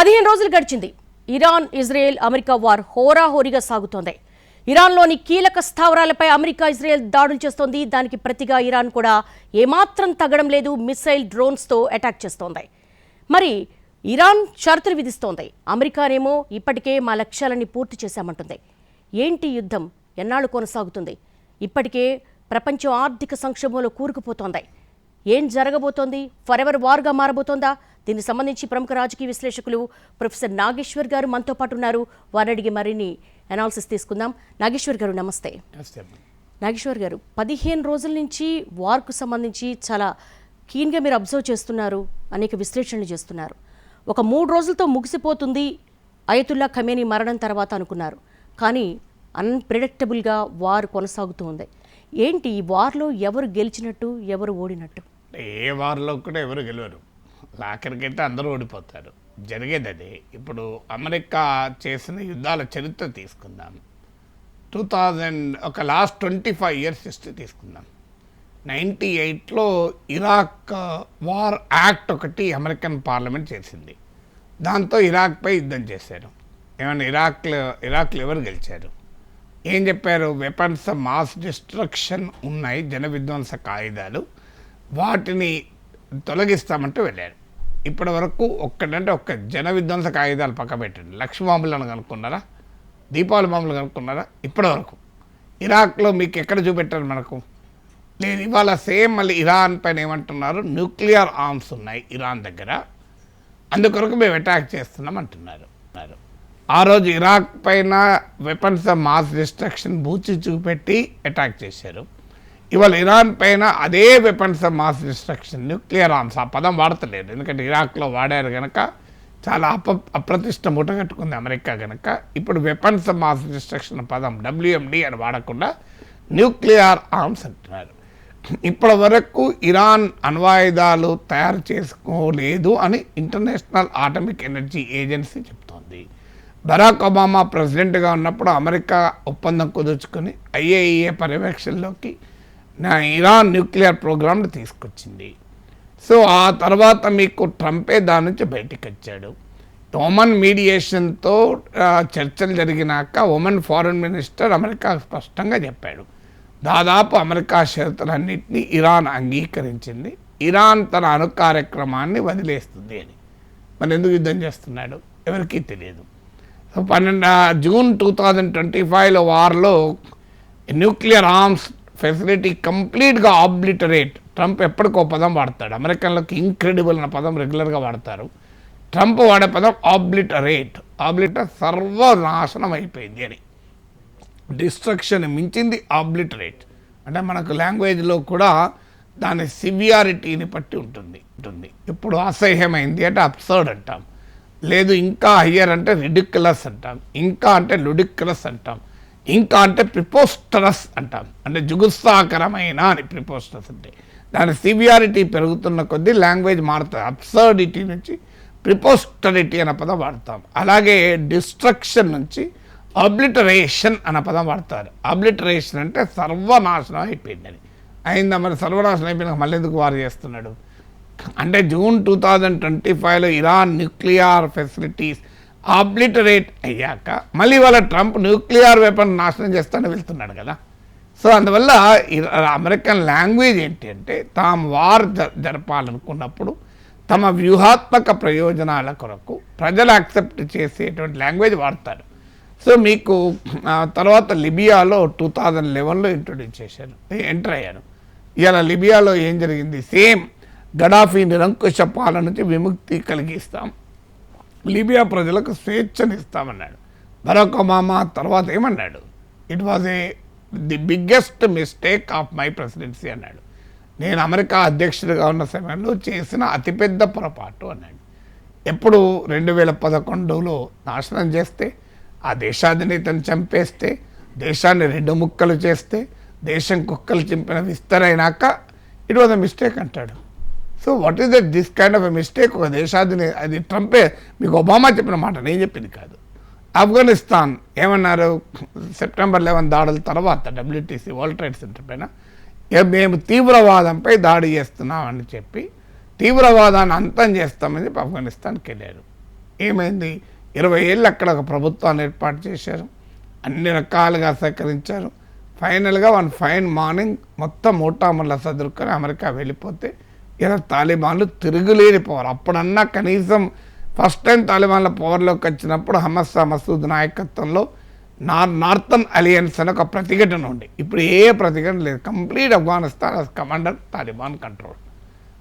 15 రోజులు గడిచింది. Iran Israel America war హోరాహోరీగా సాగుతోంది. ఇరాన్లోని కీలక స్థావరాలపై అమెరికా ఇజ్రాయెల్ దాడులు చేస్తోంది. దానికి ప్రతిగా ఇరాన్ కూడా ఏమాత్రం తగ్గడం లేదు. మిసైల్ డ్రోన్స్తో అటాక్ చేస్తోంది. మరి ఇరాన్ షరతులు విధిస్తోంది. అమెరికానేమో ఇప్పటికే మా లక్ష్యాలని పూర్తి చేశామంటుంది. ఏంటి యుద్ధం ఎన్నాళ్ళు కొనసాగుతుంది? ఇప్పటికే ప్రపంచం ఆర్థిక సంక్షోభంలో కూరుకుపోతోంది. ఏం జరగబోతోంది? ఫరెవర్ వార్గా మారబోతోందా? దీనికి సంబంధించి ప్రముఖ రాజకీయ విశ్లేషకులు ప్రొఫెసర్ నాగేశ్వర్ గారు మనతో పాటు ఉన్నారు. వారిని అడిగి మరిన్ని అనాలిసిస్ తీసుకుందాం. నాగేశ్వర్ గారు నమస్తే. నాగేశ్వర్ గారు, 15 రోజుల నుంచి వార్కు సంబంధించి చాలా కీన్గా మీరు అబ్జర్వ్ చేస్తున్నారు, అనేక విశ్లేషణలు చేస్తున్నారు. ఒక 3 రోజులతో ముగిసిపోతుంది అయతుల్లా ఖమేనీ మరణం తర్వాత అనుకున్నారు. కానీ అన్ప్రెడిక్టబుల్గా వార్ కొనసాగుతూ ఉంది. ఏంటి ఈ వార్లో ఎవరు గెలిచినట్టు, ఎవరు ఓడినట్టు? ఏ వార్లో కూడా ఎవరు గెలవరు. ఆఖరికైతే అందరూ ఓడిపోతారు. జరిగేది అదే. ఇప్పుడు అమెరికా చేసిన యుద్ధాల చరిత్ర తీసుకుందాం. 2000 ఒక లాస్ట్ 25 ఇయర్స్ హిస్టరీ తీసుకుందాం. 98లో ఇరాక్ వార్ యాక్ట్ ఒకటి అమెరికన్ పార్లమెంట్ చేసింది. దాంతో ఇరాక్పై యుద్ధం చేశారు. ఏమన్నా ఇరాక్లో ఎవరు గెలిచారు? ఏం చెప్పారు? వెపన్స్ ఆఫ్ మాస్ డిస్ట్రక్షన్ ఉన్నాయి, జన విధ్వంసక ఆయుధాలు, వాటిని తొలగిస్తామంటూ వెళ్ళారు. ఇప్పటి వరకు ఒక్క జన విధ్వంసక ఆయుధాలు పక్క పెట్టండి. లక్ష బాంబులను కనుక్కున్నారా? దీపావళి బాంబులు కనుక్కున్నారా? ఇప్పటి వరకు ఇరాక్లో మీకు ఎక్కడ చూపెట్టారు? మనకు లేదు. ఇవాళ సేమ్ మళ్ళీ ఇరాన్ పైన ఏమంటున్నారు? న్యూక్లియర్ ఆర్మ్స్ ఉన్నాయి ఇరాన్ దగ్గర, అందుకొరకు మేము అటాక్ చేస్తున్నాం అంటున్నారు. ఆ రోజు ఇరాక్ పైన వెపన్స్ ఆఫ్ మాస్ డిస్ట్రక్షన్ బూచి చూపెట్టి అటాక్ చేశారు. ఇవాళ ఇరాన్ పైన అదే weapons of mass destruction, nuclear arms, ఆ పదం వాడతలేదు. ఎందుకంటే ఇరాక్లో వాడారు కనుక చాలా అప్రతిష్ట ముటగట్టుకుంది అమెరికా కనుక. ఇప్పుడు వెపన్స్ ఆఫ్ మాస్ డిస్ట్రక్షన్ పదం WMD అని వాడకుండా న్యూక్లియర్ ఆర్మ్స్ అంటున్నారు. ఇప్పటి వరకు ఇరాన్ అణ్వాయుధాలు తయారు చేసుకోలేదు అని ఇంటర్నేషనల్ అటామిక్ ఎనర్జీ ఏజెన్సీ చెప్తోంది. బరాక్ ఒబామా ప్రెసిడెంట్గా ఉన్నప్పుడు అమెరికా ఒప్పందం కుదుర్చుకొని IAEA పర్యవేక్షణలోకి ఇరాన్ న్యూక్లియర్ ప్రోగ్రామ్ని తీసుకొచ్చింది. సో ఆ తర్వాత మీకు ట్రంపే దాని నుంచి బయటికి వచ్చాడు. ఒమన్ మీడియేషన్తో చర్చలు జరిగినాక ఒమన్ ఫారెన్ మినిస్టర్ అమెరికా స్పష్టంగా చెప్పాడు, దాదాపు అమెరికా షరతులన్నింటినీ ఇరాన్ అంగీకరించింది, ఇరాన్ తన అణు కార్యక్రమాన్ని వదిలేస్తుంది అని. మరి ఎందుకు యుద్ధం చేస్తున్నాడు ఎవరికీ తెలియదు. సో జూన్ 2025లో వార్లో న్యూక్లియర్ ఆర్మ్స్ ఫెసిలిటీ కంప్లీట్గా ఆబ్లిటరేట్. ట్రంప్ ఎప్పటికో పదం వాడతాడు. అమెరికన్లకు ఇంక్రెడిబుల్ అన్న పదం రెగ్యులర్గా వాడతారు. ట్రంప్ వాడే పదం ఆబ్లిటరేట్. సర్వనాశనం అయిపోయింది అని. డిస్ట్రక్షన్ మించింది ఆబ్లిటరేట్ అంటే మనకు లాంగ్వేజ్లో కూడా దాని సివియారిటీని బట్టి ఉంటుంది. ఇప్పుడు అసహ్యమైంది అంటే అబ్సర్డ్ అంటాం, లేదు ఇంకా హయ్యర్ అంటే రిడిక్యులస్ అంటాం, ఇంకా అంటే లుడిక్యులస్ అంటాం, ఇంకా అంటే ప్రిపోస్టరస్ అంటాం. అంటే జుగుత్సాకరమైన అని ప్రిపోస్టరస్ అంటే. దాని సివియారిటీ పెరుగుతున్న కొద్దీ లాంగ్వేజ్ మారుతుంది. అబ్సర్డిటీ నుంచి ప్రిపోస్టరిటీ అనే పదం వాడతాం. అలాగే డిస్ట్రక్షన్ నుంచి ఆబ్లిటరేషన్ అనే పదం వాడతారు. ఆబ్లిటరేషన్ అంటే సర్వనాశనం అయిపోయిందని. అయిందా? మరి సర్వనాశనం అయిపోయినాక మళ్ళీ ఎందుకు వారు చేస్తున్నాడు అంటే జూన్ 2025లో ఇరాన్ న్యూక్లియర్ ఫెసిలిటీస్ ఆబ్లిటరేట్ అయ్యాక మళ్ళీ వాళ్ళ ట్రంప్ న్యూక్లియర్ వెపన్ నాశనం చేస్తానని వెళ్తున్నాడు కదా. సో అందువల్ల అమెరికన్ లాంగ్వేజ్ ఏంటి అంటే తాము వార్ జరపాలనుకున్నప్పుడు తమ వ్యూహాత్మక ప్రయోజనాల కొరకు ప్రజలు యాక్సెప్ట్ చేసేటువంటి లాంగ్వేజ్ వాడతారు. సో మీకు తర్వాత లిబియాలో 2011లో ఇంట్రొడ్యూస్ చేశారు, ఎంటర్ అయ్యారు. ఇలా లిబియాలో ఏం జరిగింది? సేమ్ గడాఫీ నిరంకుశ పాలన నుంచి విముక్తి కలిగిస్తాం, లిబియా ప్రజలకు స్వేచ్ఛనిస్తామన్నాడు. బరాక్ ఒబామా తర్వాత ఏమన్నాడు? It was the biggest mistake of my presidency అన్నాడు. నేను అమెరికా అధ్యక్షుడిగా ఉన్న సమయంలో చేసిన అతిపెద్ద పొరపాటు అన్నాడు. ఎప్పుడు 2011లో నాశనం చేస్తే, ఆ దేశాధినేతను చంపేస్తే, దేశాన్ని 2 ముక్కలు చేస్తే, దేశం కుక్కలు చింపిన విస్తరైనాక ఇట్ వాజ్ అ మిస్టేక్ అంటాడు. So what is that this kind of a mistake? ఒక దేశాధినేత, అది ట్రంపే, మీకు ఒబామా చెప్పిన మాట, నేను చెప్పింది కాదు. ఆఫ్ఘనిస్తాన్ ఏమన్నారు? September 11 దాడుల తర్వాత WTC వరల్డ్ ట్రేడ్ సెంటర్ పైన మేము తీవ్రవాదంపై దాడి చేస్తున్నామని చెప్పి తీవ్రవాదాన్ని అంతం చేస్తామని చెప్పి ఆఫ్ఘనిస్తాన్కి వెళ్ళారు. ఏమైంది? 20 ఏళ్ళు అక్కడ ఒక ప్రభుత్వాన్ని ఏర్పాటు చేశారు, అన్ని రకాలుగా సహకరించారు. ఫైనల్గా వన్ ఫైన్ మార్నింగ్ మొత్తం మూటాముళ్ళ సదురుకొని అమెరికా వెళ్ళిపోతే ఇలా తాలిబాన్లు తిరుగులేని పవర్. అప్పుడన్నా కనీసం ఫస్ట్ టైం తాలిబాన్ల పవర్లోకి వచ్చినప్పుడు హమస్సా మసూద్ నాయకత్వంలో నార్థన్ అలియన్స్ అని ఒక ప్రతిఘటన ఉండే. ఇప్పుడు ఏ ప్రతిఘటన లేదు. Complete Afghanistan commander Taliban control.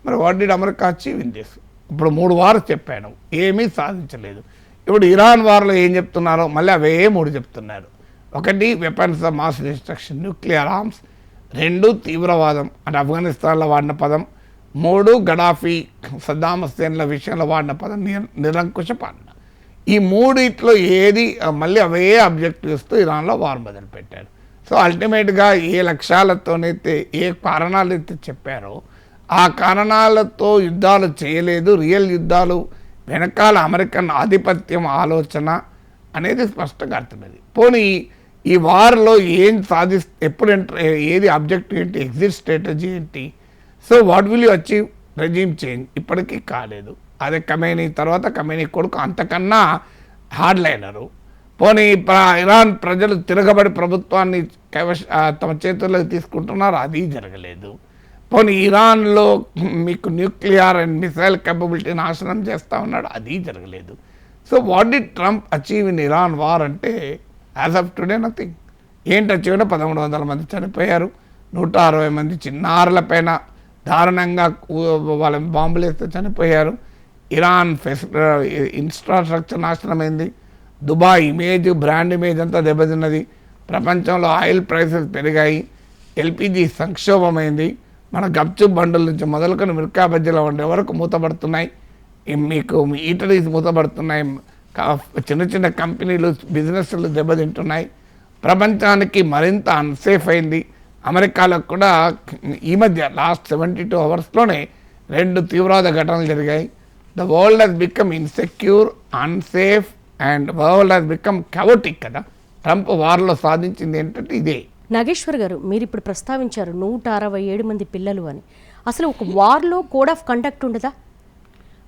మరి what did America achieve in this? ఇప్పుడు 3 వారు చెప్పాను, ఏమీ సాధించలేదు. ఇప్పుడు ఇరాన్ వార్లో ఏం చెప్తున్నారో మళ్ళీ అవే 3 చెప్తున్నారు. 1 weapons of mass destruction, nuclear arms. 2 తీవ్రవాదం అంటే ఆఫ్ఘనిస్తాన్లో వాడిన పదం. 3 గడాఫీ సద్దాం హుస్సేన్ల విషయంలో వాడిన పదం నిరంకుశ పాలన. ఈ 3 ఏది మళ్ళీ అవే అబ్జెక్టివ్స్తో ఇరాన్లో వార్ మొదలుపెట్టారు. సో అల్టిమేట్గా ఏ లక్ష్యాలతోనైతే ఏ కారణాలైతే చెప్పారో ఆ కారణాలతో యుద్ధాలు చేయలేదు. రియల్ యుద్ధాలు వెనకాల అమెరికన్ ఆధిపత్యం ఆలోచన అనేది స్పష్టంగా అర్థమైంది. పోనీ ఈ వార్లో ఏం ఎప్పుడు ఏది ఆబ్జెక్టివ్ ఏంటి, ఎగ్జిట్ స్ట్రాటజీ ఏంటి? So what will you achieve? Regime change ఇప్పటికీ కాలేదు. అదే ఖమేనీ తర్వాత ఖమేనీ కొడుకు అంతకన్నా హార్డ్ లైనరు. పోనీ ఇరాన్ ప్రజలు తిరగబడి ప్రభుత్వాన్ని తమ చేతుల్లోకి తీసుకుంటున్నారు, అది జరగలేదు. పోనీ ఇరాన్లో మీకు న్యూక్లియర్ అండ్ మిసైల్ కేపబిలిటీ నాశనం చేస్తూ ఉన్నాడు, అది జరగలేదు. So what did Trump achieve in Iran war అంటే యాజ్ ఆఫ్ టుడే నథింగ్. ఏంటి అచీవ్? 1300 మంది చనిపోయారు, 160 మంది చిన్నారుల పైన దారుణంగా వాళ్ళ బాంబులు వేస్తే చనిపోయారు. ఇరాన్ ఇన్ఫ్రాస్ట్రక్చర్ నాశనమైంది. దుబాయ్ ఇమేజ్, బ్రాండ్ ఇమేజ్ అంతా దెబ్బతిన్నది. ప్రపంచంలో ఆయిల్ ప్రైసెస్ పెరిగాయి, ఎల్పిజి సంక్షోభమైంది. మన గప్చుప్ బండుల నుంచి మొదలుకొని మిర్కా బజ్జీల వండే వరకు మూతపడుతున్నాయి. మీకు ఈటరీస్ మూతపడుతున్నాయి. చిన్న చిన్న కంపెనీలు బిజినెస్లు దెబ్బతింటున్నాయి. ప్రపంచానికి మరింత అన్సేఫ్ అయింది. అమెరికాలో కూడా ఈ మధ్య లాస్ట్ 72 అవర్స్లోనే 2 తీవ్రవాద ఘటనలు జరిగాయి. The world has become insecure, unsafe and world has become chaotic కదా. ట్రంప్ వార్లో సాధించింది ఏంటంటే ఇదే. నాగేశ్వర్ గారు, మీరు ఇప్పుడు ప్రస్తావించారు 167 మంది పిల్లలు అని. అసలు ఒక వార్లో కోడ్ ఆఫ్ కండక్ట్ ఉండదా?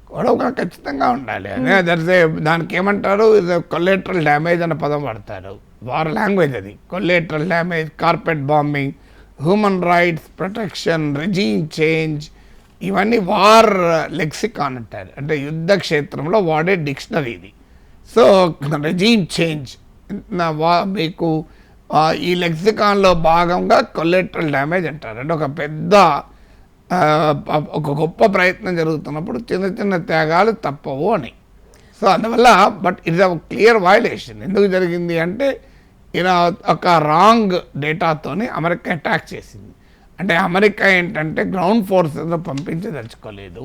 గొడవ ఖచ్చితంగా ఉండాలి. అదే దానికి ఏమంటారు, కొలేటరల్ డ్యామేజ్ అనే పదం వాడతారు. వార్ లాంగ్వేజ్ అది. Collateral damage, carpet bombing, human rights protection, regime change, ఇవన్నీ వార్ లెక్సికాన్ అంటారు. అంటే యుద్ధ క్షేత్రంలో వాడే డిక్షనరీ ఇది. సో రెజీమ్ చేంజ్ మీకు ఈ లెక్సికాన్లో భాగంగా కొలేటరల్ డ్యామేజ్ అంటారు. అంటే ఒక పెద్ద ఒక గొప్ప ప్రయత్నం జరుగుతున్నప్పుడు చిన్న చిన్న త్యాగాలు తప్పవు అని. సో అందువల్ల but it's a clear violation. ఎందుకు జరిగింది అంటే ఇలా ఒక రాంగ్ డేటాతోని అమెరికా అటాక్ చేసింది. అంటే అమెరికా ఏంటంటే గ్రౌండ్ ఫోర్సెస్లో పంపించదలుచుకోలేదు,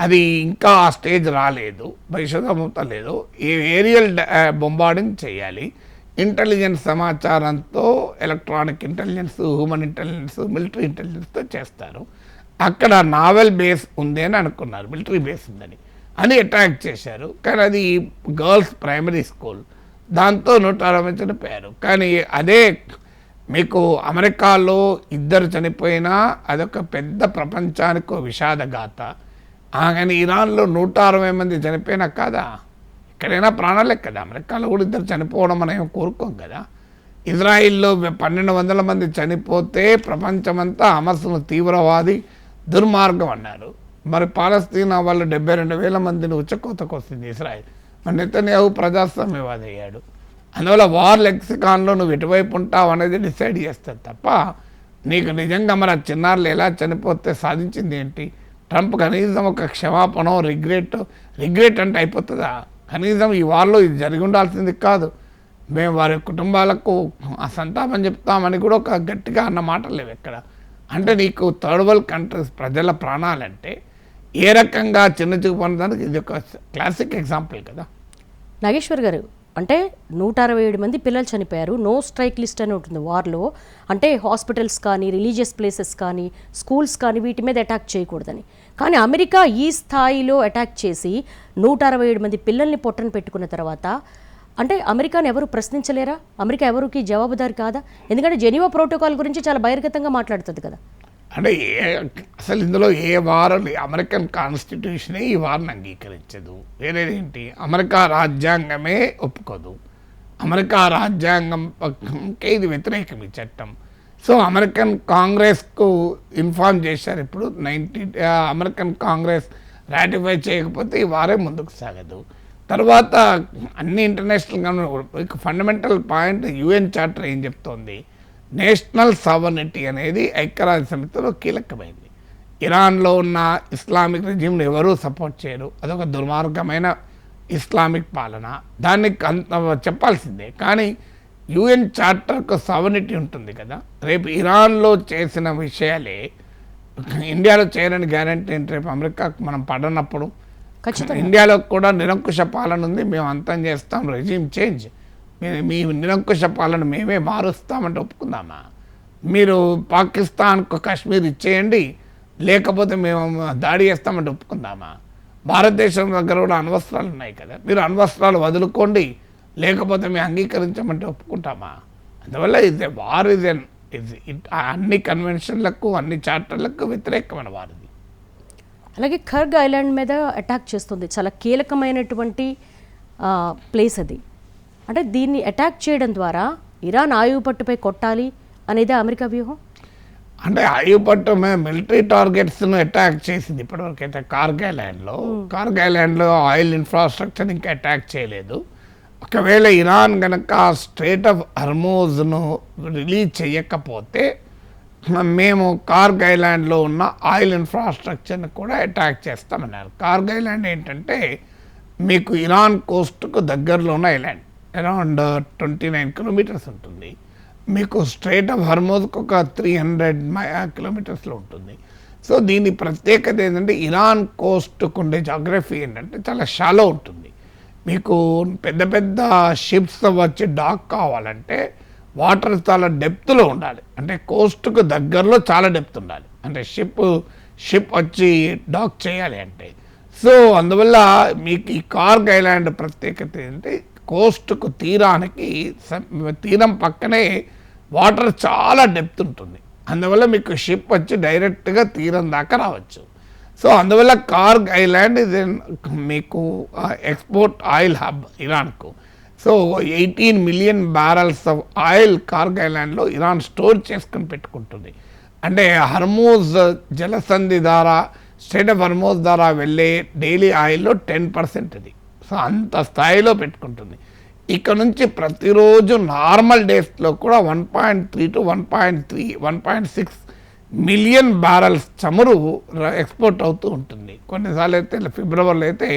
అది ఇంకా ఆ స్టేజ్ రాలేదు, భవిష్యత్తలేదు. ఈ ఏరియల్ బొంబార్డింగ్ చేయాలి. ఇంటెలిజెన్స్ సమాచారంతో, electronic intelligence, human intelligence, military ఇంటెలిజెన్స్తో చేస్తారు. అక్కడ నావెల్ బేస్ ఉంది అని అనుకున్నారు, మిలిటరీ బేస్ ఉందని అని అటాక్ చేశారు. కానీ అది గర్ల్స్ ప్రైమరీ స్కూల్, దాంతో 160 చనిపోయారు. కానీ అదే మీకు అమెరికాలో 2 చనిపోయినా అదొక పెద్ద ప్రపంచానికి విషాదగాథ. కానీ ఇరాన్లో 160 మంది చనిపోయినా కాదా, ఎక్కడైనా ప్రాణాలే కదా. అమెరికాలో కూడా 2 చనిపోవడం మనం కోరుకోం కదా. ఇజ్రాయిల్లో 1200 మంది చనిపోతే ప్రపంచమంతా హమస్ను తీవ్రవాది, దుర్మార్గం అన్నారు. మరి పాలస్తీనా వాళ్ళు 72,000 మందిని ఉచ్చకోతకు వస్తుంది ఇజ్రాయిల్. మరి నెతన్యాహు ప్రజాస్వామ్యవాది అయ్యాడు. అందువల్ల వార్ లెక్సికాన్లో నువ్వు ఎటువైపు ఉంటావు అనేది డిసైడ్ చేస్తుంది తప్ప నీకు నిజంగా మరి ఆ చిన్నారులు ఎలా చనిపోతే సాధించింది ఏంటి? ట్రంప్ కనీసం ఒక క్షమాపణ, రిగ్రెట్ అంటే అయిపోతుందా? కనీసం ఈ వార్లో ఇది జరిగి ఉండాల్సింది కాదు, మేము వారి కుటుంబాలకు ఆ సంతాపం చెప్తామని కూడా ఒక గట్టిగా అన్న మాటలు లేవు ఎక్కడ. అంటే నీకు థర్డ్ వరల్డ్ కంట్రీస్ ప్రజల ప్రాణాలంటే ఏ రకంగా చిన్న చూపు అనడానికి ఇది ఒక క్లాసిక్ ఎగ్జాంపుల్ కదా. నాగేశ్వర్ గారు, అంటే 167 మంది పిల్లలు చనిపోయారు. నో స్ట్రైక్ లిస్ట్ అని ఉంటుంది వార్లో. అంటే హాస్పిటల్స్ కానీ, రిలీజియస్ ప్లేసెస్ కానీ, స్కూల్స్ కానీ వీటి మీద అటాక్ చేయకూడదని. కానీ అమెరికా ఈ స్థాయిలో అటాక్ చేసి 167 మంది పిల్లల్ని పొట్టన పెట్టుకున్న తర్వాత అంటే అమెరికాని ఎవరు ప్రశ్నించలేరా? అమెరికా ఎవరికి జవాబుదారి కాదా? ఎందుకంటే జెనీవా ప్రోటోకాల్ గురించి చాలా బహిర్గతంగా మాట్లాడుతుంది కదా. అంటే అసలు ఇందులో ఏ వారం అమెరికన్ కాన్స్టిట్యూషనే ఈ వారిని అంగీకరించదు. వేరేదేంటి, అమెరికా రాజ్యాంగమే ఒప్పుకోదు. అమెరికా రాజ్యాంగంకే ఇది వ్యతిరేకం ఈ చట్టం. సో అమెరికన్ కాంగ్రెస్కు ఇన్ఫార్మ్ చేశారు. ఇప్పుడు అమెరికన్ కాంగ్రెస్ రాటిఫై చేయకపోతే ఈ వారే ముందుకు సాగదు. తర్వాత అన్ని international government fundamental point UN charter ఏం చెప్తోంది, నేషనల్ సావర్నిటీ అనేది ఐక్యరాజ్య సమితిలో కీలకమైంది. ఇరాన్లో ఉన్న ఇస్లామిక్ రెజిమ్ని ఎవరూ సపోర్ట్ చేయరు, అదొక దుర్మార్గమైన ఇస్లామిక్ పాలన, దాన్ని చెప్పాల్సిందే. కానీ యుఎన్ చార్టర్కు సావర్నిటీ ఉంటుంది కదా. రేపు ఇరాన్లో చేసిన విషయాలే ఇండియాలో చేయరని గ్యారంటీ ఏంటి? రేపు అమెరికాకు మనం పడనప్పుడు ఇండియాలో కూడా నిరంకుశ పాలన ఉంది, మేము అంతం చేస్తాం, రెజిమ్ చేంజ్, మీ నిరంకుశ పాలన మేమే మారుస్తామంటే ఒప్పుకుందామా? మీరు పాకిస్తాన్కు కాశ్మీర్ ఇచ్చేయండి, లేకపోతే మేము దాడి చేస్తామంటే ఒప్పుకుందామా? భారతదేశం దగ్గర కూడా అణ్వస్త్రాలు ఉన్నాయి కదా, మీరు అణ్వస్త్రాలు వదులుకోండి, లేకపోతే మేము అంగీకరించమంటే ఒప్పుకుంటామా? అందువల్ల ఇది వార్ అన్ని కన్వెన్షన్లకు అన్ని చార్టర్లకు వ్యతిరేకమైన వారిది. అలాగే ఖర్గ్ ఐలాండ్ మీద అటాక్ చేస్తుంది, చాలా కీలకమైనటువంటి ప్లేస్ అది. అంటే దీన్ని అటాక్ చేయడం ద్వారా ఇరాన్ ఆయువుపట్టుపై కొట్టాలి అనేది అమెరికా వ్యూహం. అంటే ఆయువుపట్టు మిలిటరీ టార్గెట్స్ను అటాక్ చేసింది ఇప్పటివరకు అయితే. కార్గ్ ఐలాండ్లో ఆయిల్ ఇన్ఫ్రాస్ట్రక్చర్ ఇంకా అటాక్ చేయలేదు. ఒకవేళ ఇరాన్ కనుక స్ట్రైట్ ఆఫ్ హర్మూజ్ను రిలీజ్ చేయకపోతే మేము కార్గ్ ఐలాండ్లో ఉన్న ఆయిల్ ఇన్ఫ్రాస్ట్రక్చర్ని కూడా అటాక్ చేస్తామన్నారు. కార్గ్ ఐలాండ్ ఏంటంటే మీకు ఇరాన్ కోస్ట్కు దగ్గరలో ఉన్న ఐలాండ్, అరౌండ్ 29 కిలోమీటర్స్ ఉంటుంది. మీకు స్ట్రైట్ ఆఫ్ హర్మూజ్కి ఒక 300 కిలోమీటర్స్లో ఉంటుంది. సో దీని ప్రత్యేకత ఏంటంటే ఇరాన్ కోస్ట్కు ఉండే జాగ్రఫీ ఏంటంటే చాలా షాలో ఉంటుంది. మీకు పెద్ద పెద్ద షిప్స్ వచ్చి డాక్ కావాలంటే వాటర్ చాలా డెప్త్లో ఉండాలి, అంటే కోస్ట్కు దగ్గరలో చాలా డెప్త్ ఉండాలి, అంటే షిప్ వచ్చి డాక్ చేయాలి అంటే. సో అందువల్ల మీకు ఈ కార్గ్ ఐలాండ్ ప్రత్యేకత ఏంటంటే కోస్ట్కు తీరం పక్కనే వాటర్ చాలా డెప్త్ ఉంటుంది, అందువల్ల మీకు షిప్ వచ్చి డైరెక్ట్గా తీరం దాకా రావచ్చు. సో అందువల్ల కార్గ్ ఐలాండ్ ఇది మీకు ఎక్స్పోర్ట్ ఆయిల్ హబ్ ఇరాన్కు. So 18 million barrels of oil Kharg ఐలాండ్లో ఇరాన్ స్టోర్ చేసుకుని పెట్టుకుంటుంది. అంటే హర్మూజ్ జలసంధి ద్వారా స్ట్రైట్ ఆఫ్ హర్మూజ్ ద్వారా వెళ్ళే డైలీ ఆయిల్లో 10% ఇది. సో అంత స్థాయిలో పెట్టుకుంటుంది. ఇక్కడ నుంచి ప్రతిరోజు నార్మల్ డేస్లో కూడా 1.3 to 1.6 మిలియన్ బ్యారల్స్ చమురు ఎక్స్పోర్ట్ అవుతూ ఉంటుంది. కొన్నిసార్లు అయితే ఫిబ్రవరిలో అయితే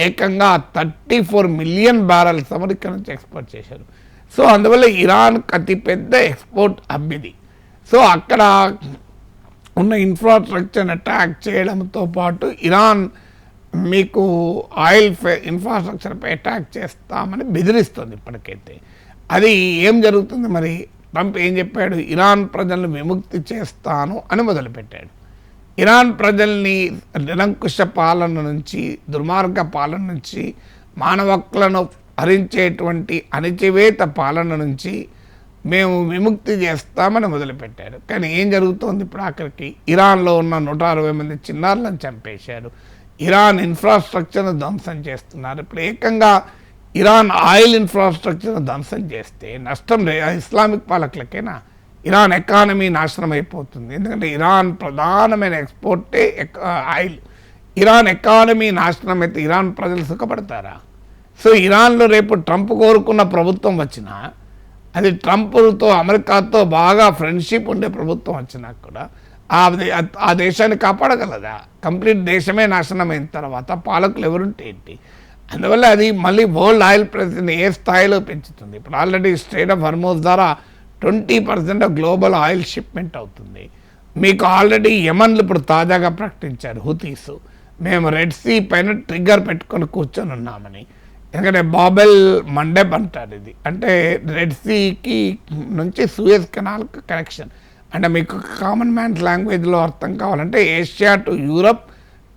ఏకంగా 34 మిలియన్ బ్యారల్స్ చమురు ఇక్కడ నుంచి ఎక్స్పోర్ట్ చేశారు. సో అందువల్ల ఇరాన్కి అతిపెద్ద ఎక్స్పోర్ట్ హబ్ ఇది. సో అక్కడ ఉన్న ఇన్ఫ్రాస్ట్రక్చర్ని అటాక్ చేయడంతో పాటు ఇరాన్ మీకు ఆయిల్ ఇన్ఫ్రాస్ట్రక్చర్పై అటాక్ చేస్తామని బెదిరిస్తుంది ఇప్పటికైతే. అది ఏం జరుగుతుంది మరి? ట్రంప్ ఏం చెప్పాడు? ఇరాన్ ప్రజలను విముక్తి చేస్తాను అని మొదలుపెట్టాడు. ఇరాన్ ప్రజల్ని నిరంకుశ పాలన నుంచి, దుర్మార్గ పాలన నుంచి, మానవ హక్కులను హరించేటువంటి అణచివేత పాలన నుంచి మేము విముక్తి చేస్తామని మొదలుపెట్టారు. కానీ ఏం జరుగుతోంది ఇప్పుడు? ఆఖరికి ఇరాన్లో ఉన్న 160 మంది చిన్నారులను చంపేశారు, ఇరాన్ ఇన్ఫ్రాస్ట్రక్చర్ను ధ్వంసం చేస్తున్నారు. ఇప్పుడు ఏకంగా ఇరాన్ ఆయిల్ ఇన్ఫ్రాస్ట్రక్చర్ను ధ్వంసం చేస్తే నష్టం ఇస్లామిక్ పాలకులకేనా? ఇరాన్ ఎకానమీ నాశనం అయిపోతుంది. ఎందుకంటే ఇరాన్ ప్రధానమైన ఎక్స్పోర్టే ఆయిల్. ఇరాన్ ఎకానమీ నాశనం అయితే ఇరాన్ ప్రజలు సుఖపడతారా? సో ఇరాన్లో రేపు ట్రంప్ కోరుకున్న ప్రభుత్వం వచ్చినా, అది ట్రంప్తో అమెరికాతో బాగా ఫ్రెండ్షిప్ ఉండే ప్రభుత్వం వచ్చినా కూడా ఆ దేశాన్ని కాపాడగలదా? కంప్లీట్ దేశమే నాశనం అయిన తర్వాత పాలకులు ఎవరుంటే ఏంటి? అందువల్ల అది మళ్ళీ వరల్డ్ ఆయిల్ ప్రైస్ని ఏ స్థాయిలో పెంచుతుంది? ఇప్పుడు ఆల్రెడీ స్ట్రైట్ ఆఫ్ హర్మూజ్ ద్వారా 20% ఆఫ్ గ్లోబల్ ఆయిల్ షిప్మెంట్ అవుతుంది. మీకు ఆల్రెడీ యమన్లు ఇప్పుడు తాజాగా ప్రకటించారు హుతీస్, మేము రెడ్ సీ పైన ట్రిగ్గర్ పెట్టుకొని కూర్చొని ఉన్నామని. ఎందుకంటే బాబెల్ మండెబ్ అంటారు ఇది, అంటే రెడ్ సీకి నుంచి సూయజ్ కెనాల్కి కనెక్షన్. అంటే మీకు కామన్ మ్యాన్స్ లాంగ్వేజ్లో అర్థం కావాలంటే ఏషియా టు యూరప్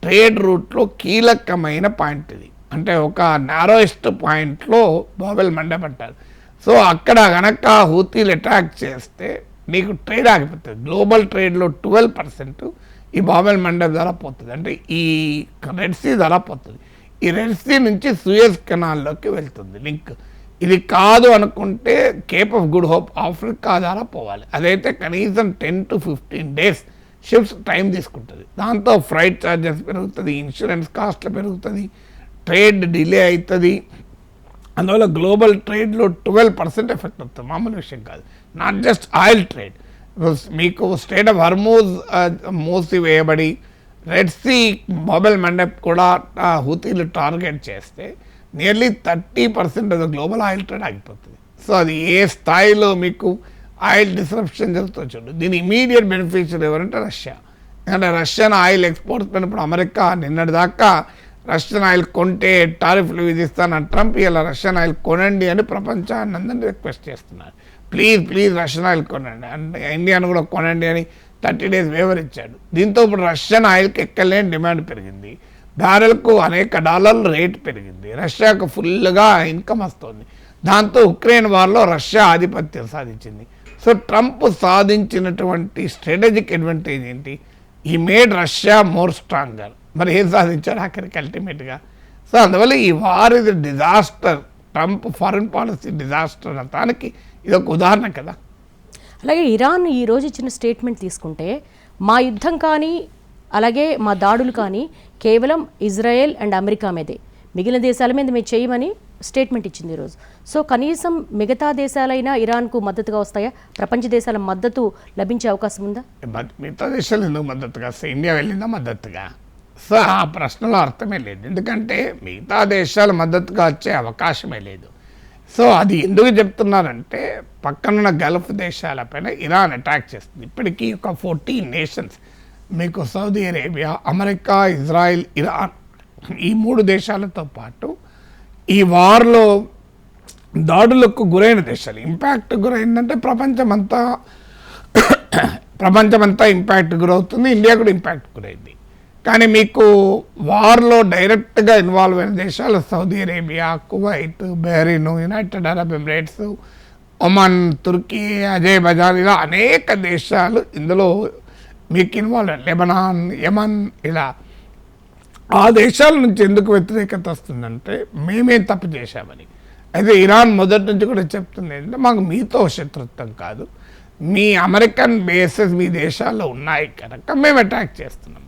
ట్రేడ్ రూట్లో కీలకమైన పాయింట్ ఇది. అంటే ఒక నారోయెస్ట్ పాయింట్లో బాబెల్ మండెబ్ అంటారు. సో అక్కడ కనుక హూతీలు అటాక్ చేస్తే నీకు ట్రేడ్ ఆగిపోతుంది. గ్లోబల్ ట్రేడ్లో 12% ఈ బాబెల్ మండప్ ద్వారా పోతుంది. అంటే ఈ రెడ్ సీ ద్వారా పోతుంది. ఈ రెడ్ సీ నుంచి సూయజ్ కెనాల్లోకి వెళ్తుంది లింక్. ఇది కాదు అనుకుంటే Cape of good hope Africa ద్వారా పోవాలి. అదైతే కనీసం 10 to 15 days షిప్స్ టైం తీసుకుంటుంది. దాంతో ఫ్లైట్ ఛార్జెస్ పెరుగుతుంది, ఇన్సూరెన్స్ కాస్ట్లు పెరుగుతుంది, ట్రేడ్ డిలే అవుతుంది. అందువల్ల గ్లోబల్ ట్రేడ్లో 12% ఎఫెక్ట్ అవుతుంది. మామూలు విషయం కాదు. నాట్ జస్ట్ ఆయిల్ ట్రేడ్, మీకు స్ట్రెయిట్ ఆఫ్ హర్మూజ్ మూసివేయబడి రెడ్ సీ బాబెల్ మండప్ కూడా హూతీలు టార్గెట్ చేస్తే nearly 30% of global oil trade ఆగిపోతుంది. సో అది ఏ స్థాయిలో మీకు ఆయిల్ డిస్రప్షన్ జరుగుతుంది చూడు. దీని ఇమీడియట్ బెనిఫిషియరీ ఎవరంటే రష్యా. ఎందుకంటే రష్యన్ ఆయిల్ ఎక్స్పోర్ట్స్ పైన ఇప్పుడు అమెరికా నిన్నటిదాకా రష్యన్ ఆయిల్ కొంటే టారిఫ్లు విధిస్తాను ట్రంప్ ఇలా రష్యన్ ఆయిల్ కొనండి అని ప్రపంచాన్ని అందరినీ రిక్వెస్ట్ చేస్తున్నారు. ప్లీజ్ రష్యన్ ఆయిల్ కొనండి, అంటే ఇండియాను కూడా కొనండి అని 30 days వేవర్ ఇచ్చాడు. దీంతో ఇప్పుడు రష్యన్ ఆయిల్కి ఎక్కలేని డిమాండ్ పెరిగింది. బ్యారెల్కు అనేక డాలర్ల రేట్ పెరిగింది. రష్యాకు ఫుల్గా ఇన్కమ్ వస్తుంది. దాంతో ఉక్రెయిన్ వార్లో రష్యా ఆధిపత్యం సాధించింది. సో ట్రంప్ సాధించినటువంటి స్ట్రాటజిక్ అడ్వాంటేజ్ ఏంటి? ఈ మేడ్ రష్యా మోర్ స్ట్రాంగర్. మరి ఏం సాధించాడు ఆఖరికి అల్టిమేట్గా? సో అందువల్ల ఈ వార్ ఇది disaster, Trump foreign policy disaster అనడానికి ఇది ఒక ఉదాహరణ కదా. అలాగే ఇరాన్ ఈరోజు ఇచ్చిన స్టేట్మెంట్ తీసుకుంటే మా యుద్ధం కానీ అలాగే మా దాడులు కానీ కేవలం ఇజ్రాయెల్ అండ్ అమెరికా మీదే, మిగిలిన దేశాల మీద మేము చేయమని స్టేట్మెంట్ ఇచ్చింది ఈరోజు. సో కనీసం మిగతా దేశాలైనా ఇరాన్కు మద్దతుగా వస్తాయా? ప్రపంచ దేశాల మద్దతు లభించే అవకాశం ఉందా? మిగతా దేశాలు ఎందుకు మద్దతుగా వస్తాయి? ఇండియా వెళ్ళిందా మద్దతుగా? సో ఆ ప్రశ్నలో అర్థమే లేదు. ఎందుకంటే మిగతా దేశాలు మద్దతుగా వచ్చే అవకాశమే లేదు. సో అది ఎందుకు చెప్తున్నారంటే పక్కనున్న గల్ఫ్ దేశాలపైన ఇరాన్ అటాక్ చేస్తుంది. ఇప్పటికీ ఒక 14 nations, మీకు Saudi Arabia, America, Israel, Iran, ఈ 3 దేశాలతో పాటు ఈ వార్లో దాడులకు గురైన దేశాలు. ఇంపాక్ట్ గురైందంటే ప్రపంచమంతా ఇంపాక్ట్ గురవుతుంది. ఇండియా కూడా ఇంపాక్ట్ గురైంది. కానీ మీకు వార్లో డైరెక్ట్గా ఇన్వాల్వ్ అయిన దేశాలు Saudi Arabia, Kuwait, Bahrain, United Arab Emirates, Oman, Turkey, Azerbaijan, ఇలా అనేక దేశాలు ఇందులో మీకు ఇన్వాల్వ్ అయ్యారు. లెబనాన్, యమన్, ఇలా ఆ దేశాల నుంచి ఎందుకు వ్యతిరేకత వస్తుందంటే మేమేం తప్పు చేశామని. అయితే ఇరాన్ మొదటి నుంచి కూడా చెప్తుంది ఏంటంటే మాకు మీతో శత్రుత్వం కాదు, మీ అమెరికన్ బేసెస్ మీ దేశాల్లో ఉన్నాయి కనుక మేము అటాక్ చేస్తున్నాం.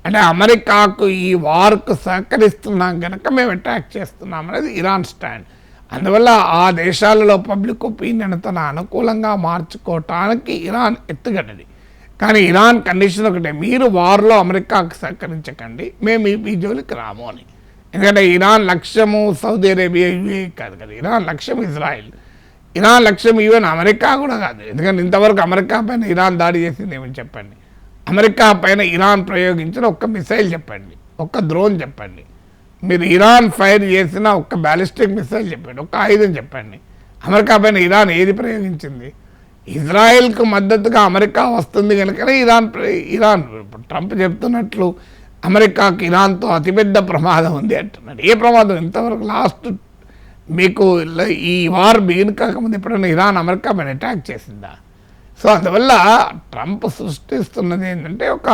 అంటే అమెరికాకు ఈ వార్కు సహకరిస్తున్నాం కనుక మేము అటాక్ చేస్తున్నాం అనేది ఇరాన్ స్టాండ్. అందువల్ల ఆ దేశాలలో పబ్లిక్ ఒపీనియన్ తన అనుకూలంగా మార్చుకోవటానికి ఇరాన్ ఎత్తుగడది. కానీ ఇరాన్ కండిషన్ ఒకటే, మీరు వార్లో అమెరికాకు సహకరించకండి, మేము ఈ జోలికి రాము అని. ఎందుకంటే ఇరాన్ లక్ష్యము సౌదీ అరేబియా, యుఏఈ కాదు కదా. ఇరాన్ లక్ష్యం ఇజ్రాయిల్, ఇరాన్ లక్ష్యం ఈవెన్ అమెరికా కూడా కాదు. ఎందుకంటే ఇంతవరకు అమెరికా పైన ఇరాన్ దాడి చేసింది ఏమని చెప్పండి? అమెరికా పైన ఇరాన్ ప్రయోగించిన ఒక్క మిసైల్ చెప్పండి, ఒక్క డ్రోన్ చెప్పండి. మీరు ఇరాన్ ఫైర్ చేసిన ఒక్క బ్యాలిస్టిక్ మిసైల్ చెప్పండి, ఒక్క ఆయుధం చెప్పండి. అమెరికా పైన ఇరాన్ ఏది ప్రయోగించింది? ఇజ్రాయెల్కు మద్దతుగా అమెరికా వస్తుంది కనుకనే ఇరాన్ ట్రంప్ చెప్తున్నట్లు అమెరికాకు ఇరాన్తో అతిపెద్ద ప్రమాదం ఉంది అంటున్నాడు. ఏ ప్రమాదం? ఇంతవరకు లాస్ట్ మీకు ఈ వార్ బిగిన్ కాకముందు ఎప్పుడైనా ఇరాన్ అమెరికా పైన అటాక్ చేసిందా? సో అందువల్ల ట్రంప్ సృష్టిస్తున్నది ఏంటంటే ఒక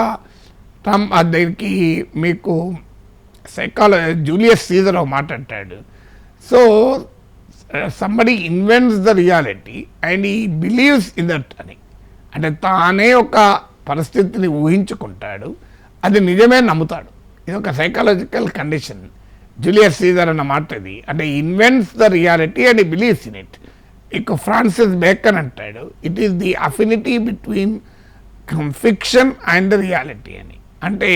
ట్రంప్ దీనికి మీకు జూలియస్ సీజర్ ఒక మాట అంటాడు. So somebody invents the reality and he believes in that అని. అంటే తానే ఒక పరిస్థితిని ఊహించుకుంటాడు, అది నిజమే నమ్ముతాడు. ఇది ఒక సైకాలజికల్ కండిషన్. జూలియస్ సీజర్ అన్న మాట ఇది. అంటే invents the reality and he believes in it. ఇక ఫ్రాన్సిస్ బేకన్ అంటాడు, it is the affinity between fiction and reality అని. అంటే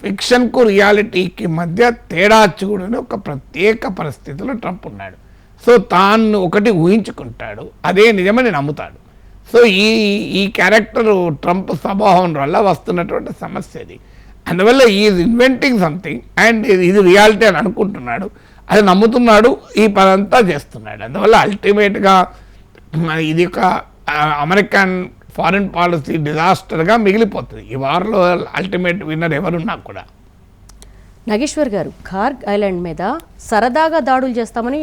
ఫిక్షన్కు రియాలిటీకి మధ్య తేడా చూడని ఒక ప్రత్యేక పరిస్థితిలో ట్రంప్ ఉన్నాడు. సో తాను ఒకటి ఊహించుకుంటాడు, అదే నిజమని నమ్ముతాడు. సో ఈ క్యారెక్టర్ ట్రంప్ స్వభావం వల్ల వస్తున్నటువంటి సమస్య ఇది. అందువల్ల ఈజ్ ఇన్వెంటింగ్ సంథింగ్ అండ్ ఇది రియాలిటీ అని అనుకుంటున్నాడు, అది నమ్ముతున్నాడు, ఈ పదంతా చేస్తున్నాడు. అందువల్ల అల్టిమేట్గా ఇది ఒక అమెరికన్ ఫారిన్ పాలసీ డిజాస్టర్గా మిగిలిపోతుంది. ఈ వార్లో అల్టిమేట్ విన్నర్ ఎవరున్నా కూడా. నాగేశ్వర్ గారు, కార్గ్ ఐలాండ్ మీద సరదాగా దాడులు చేస్తామని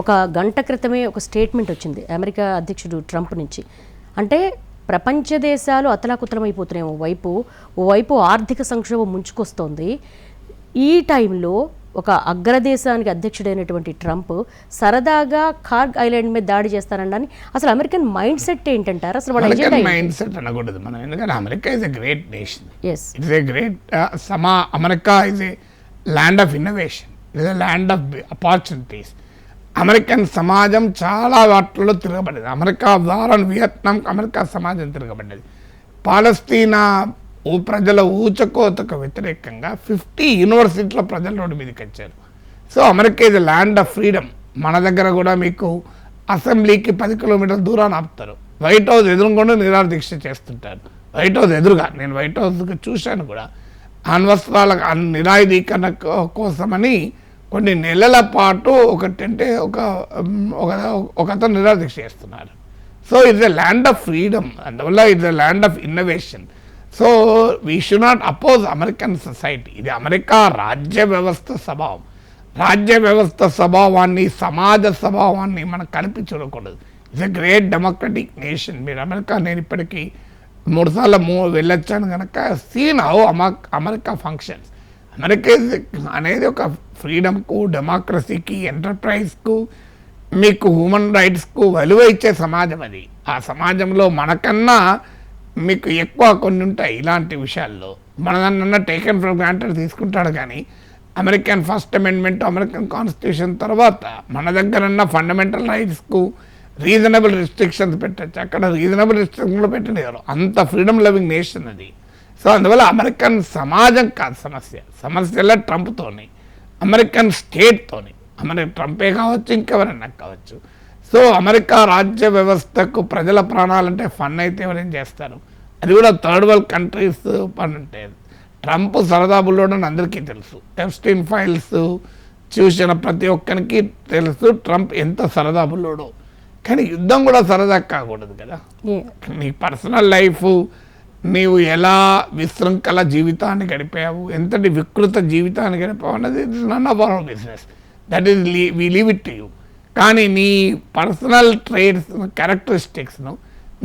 ఒక గంట క్రితమే ఒక స్టేట్మెంట్ వచ్చింది అమెరికా అధ్యక్షుడు ట్రంప్ నుంచి. అంటే ప్రపంచ దేశాలు అతలాకుతలమైపోతున్నాయి. ఓవైపు ఆర్థిక సంక్షోభం ముంచుకొస్తోంది. ఈ టైంలో ఒక అగ్రదేశానికి అధ్యక్షుడైనటువంటి ట్రంప్ సరదాగా కార్గ్ ఐలాండ్ మీద దాడి చేస్తారని అసలు అమెరికన్ మైండ్ సెట్ ఏంటంటారు? అసలు వాళ్ళ ఎజెండా ఏంటి? మైండ్ సెట్ అనకూడదు మనం, ఎందుకంటే America is a great nation. Yes. It's a great America is a land of innovation, is a land of opportunities. American సమాజం చాలా వాటిల్లో తిరగబడ్డది. అమెరికా ద్వారా వియత్నాం అమెరికా సమాజం తిరగబడ్డది. పాలస్తీనా ప్రజల ఊచకోతకు వ్యతిరేకంగా 50 యూనివర్సిటీల ప్రజలు రోడ్డు మీదకి వచ్చారు. సో అమెరికా ఇది ల్యాండ్ ఆఫ్ ఫ్రీడమ్. మన దగ్గర కూడా మీకు అసెంబ్లీకి 10 కిలోమీటర్ల దూరాన్ని ఆపుతారు. వైట్ హౌస్ ఎదురుకుండా నిరాహార దీక్ష చేస్తుంటారు. వైట్ హౌస్ ఎదురుగా నేను వైట్ హౌస్కి చూశాను కూడా. అణ్వస్త్రాల నిరాయుధీకరణ కోసమని కొన్ని నెలల పాటు ఒకతను నిరాహార దీక్ష చేస్తున్నారు. So it's a land of freedom, అందువల్ల it's a land of innovation. So we should not oppose American society. ఇది అమెరికా రాజ్య వ్యవస్థ స్వభావం. రాజ్య వ్యవస్థ స్వభావాన్ని, సమాజ స్వభావాన్ని మనం కలిపి చూడకూడదు. It's a great democratic nation. మీరు అమెరికా నేను ఇప్పటికీ 3 సార్లు వెళ్ళొచ్చాను కనుక scene how America functions. America అనేది ఒక ఫ్రీడమ్కు, డెమోక్రసీకి, ఎంటర్ప్రైజ్కు, మీకు హ్యూమన్ రైట్స్కు విలువ ఇచ్చే సమాజం అది. ఆ సమాజంలో మనకన్నా మీకు ఎక్కువ కొన్ని ఉంటాయి ఇలాంటి విషయాల్లో. మనదన్నా టేకెన్ ఫర్ గ్రాంటెడ్ తీసుకుంటాడు, కానీ American first amendment, American constitution తర్వాత మన దగ్గరన్న ఫండమెంటల్ రైట్స్కు రీజనబుల్ రిస్ట్రిక్షన్స్ పెట్టచ్చు. అక్కడ రీజనబుల్ రిస్ట్రిక్షన్లు పెట్టలేరు. అంత ఫ్రీడమ్ లవింగ్ నేషన్ అది. సో అందువల్ల అమెరికన్ సమాజం కాదు సమస్యల ట్రంప్తోని, అమెరికన్ స్టేట్తోని. ట్రంపే కావచ్చు, ఇంకెవరన్నా కావచ్చు. సో అమెరికా రాజ్య వ్యవస్థకు ప్రజల ప్రాణాలంటే ఫన్ అయితే ఎవరేం చేస్తారు? అది కూడా థర్డ్ వరల్డ్ కంట్రీస్ పని అంటే. ట్రంప్ సరదా బుల్లోడని అందరికీ తెలుసు. ఎప్స్టీన్ ఫైల్స్ చూసిన ప్రతి ఒక్కరికి తెలుసు ట్రంప్ ఎంత సరదా బుల్లోడో. కానీ యుద్ధం కూడా సరదా కాకూడదు కదా. నీ పర్సనల్ లైఫ్, నీవు ఎలా విశృంఖల జీవితాన్ని గడిపావు, ఎంతటి వికృత జీవితాన్ని గడిపావు అన్నది none of our business. That is we leave it to you. కానీ నీ పర్సనల్ ట్రేడ్స్, క్యారెక్టరిస్టిక్స్ను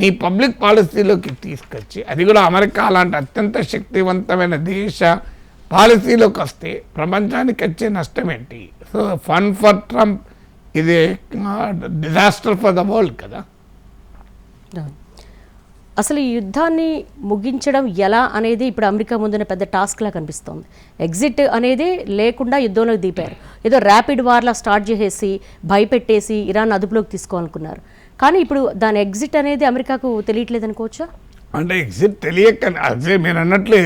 నీ పబ్లిక్ పాలసీలోకి తీసుకొచ్చి, అది కూడా అమెరికా లాంటి అత్యంత శక్తివంతమైన దేశ పాలసీలోకి వస్తే ప్రపంచానికి వచ్చే నష్టం ఏంటి? సో ఫన్ ఫర్ ట్రంప్ ఇది డిజాస్టర్ ఫర్ ద వరల్డ్ కదా. అసలు ఈ యుద్ధాన్ని ముగించడం ఎలా అనేది ఇప్పుడు అమెరికా ముందున పెద్ద టాస్క్లా కనిపిస్తోంది. ఎగ్జిట్ అనేది లేకుండా యుద్ధంలోకి దిపారు. ఏదో ర్యాపిడ్ వార్లా స్టార్ట్ చేసేసి భయపెట్టేసి ఇరాన్ అదుపులోకి తీసుకోవాలనుకున్నారు. కానీ ఇప్పుడు దాని ఎగ్జిట్ అనేది అమెరికాకు తెలియట్లేదు అనుకోవచ్చా? అంటే ఎగ్జిట్ తెలియక అదే మీరు అన్నట్లు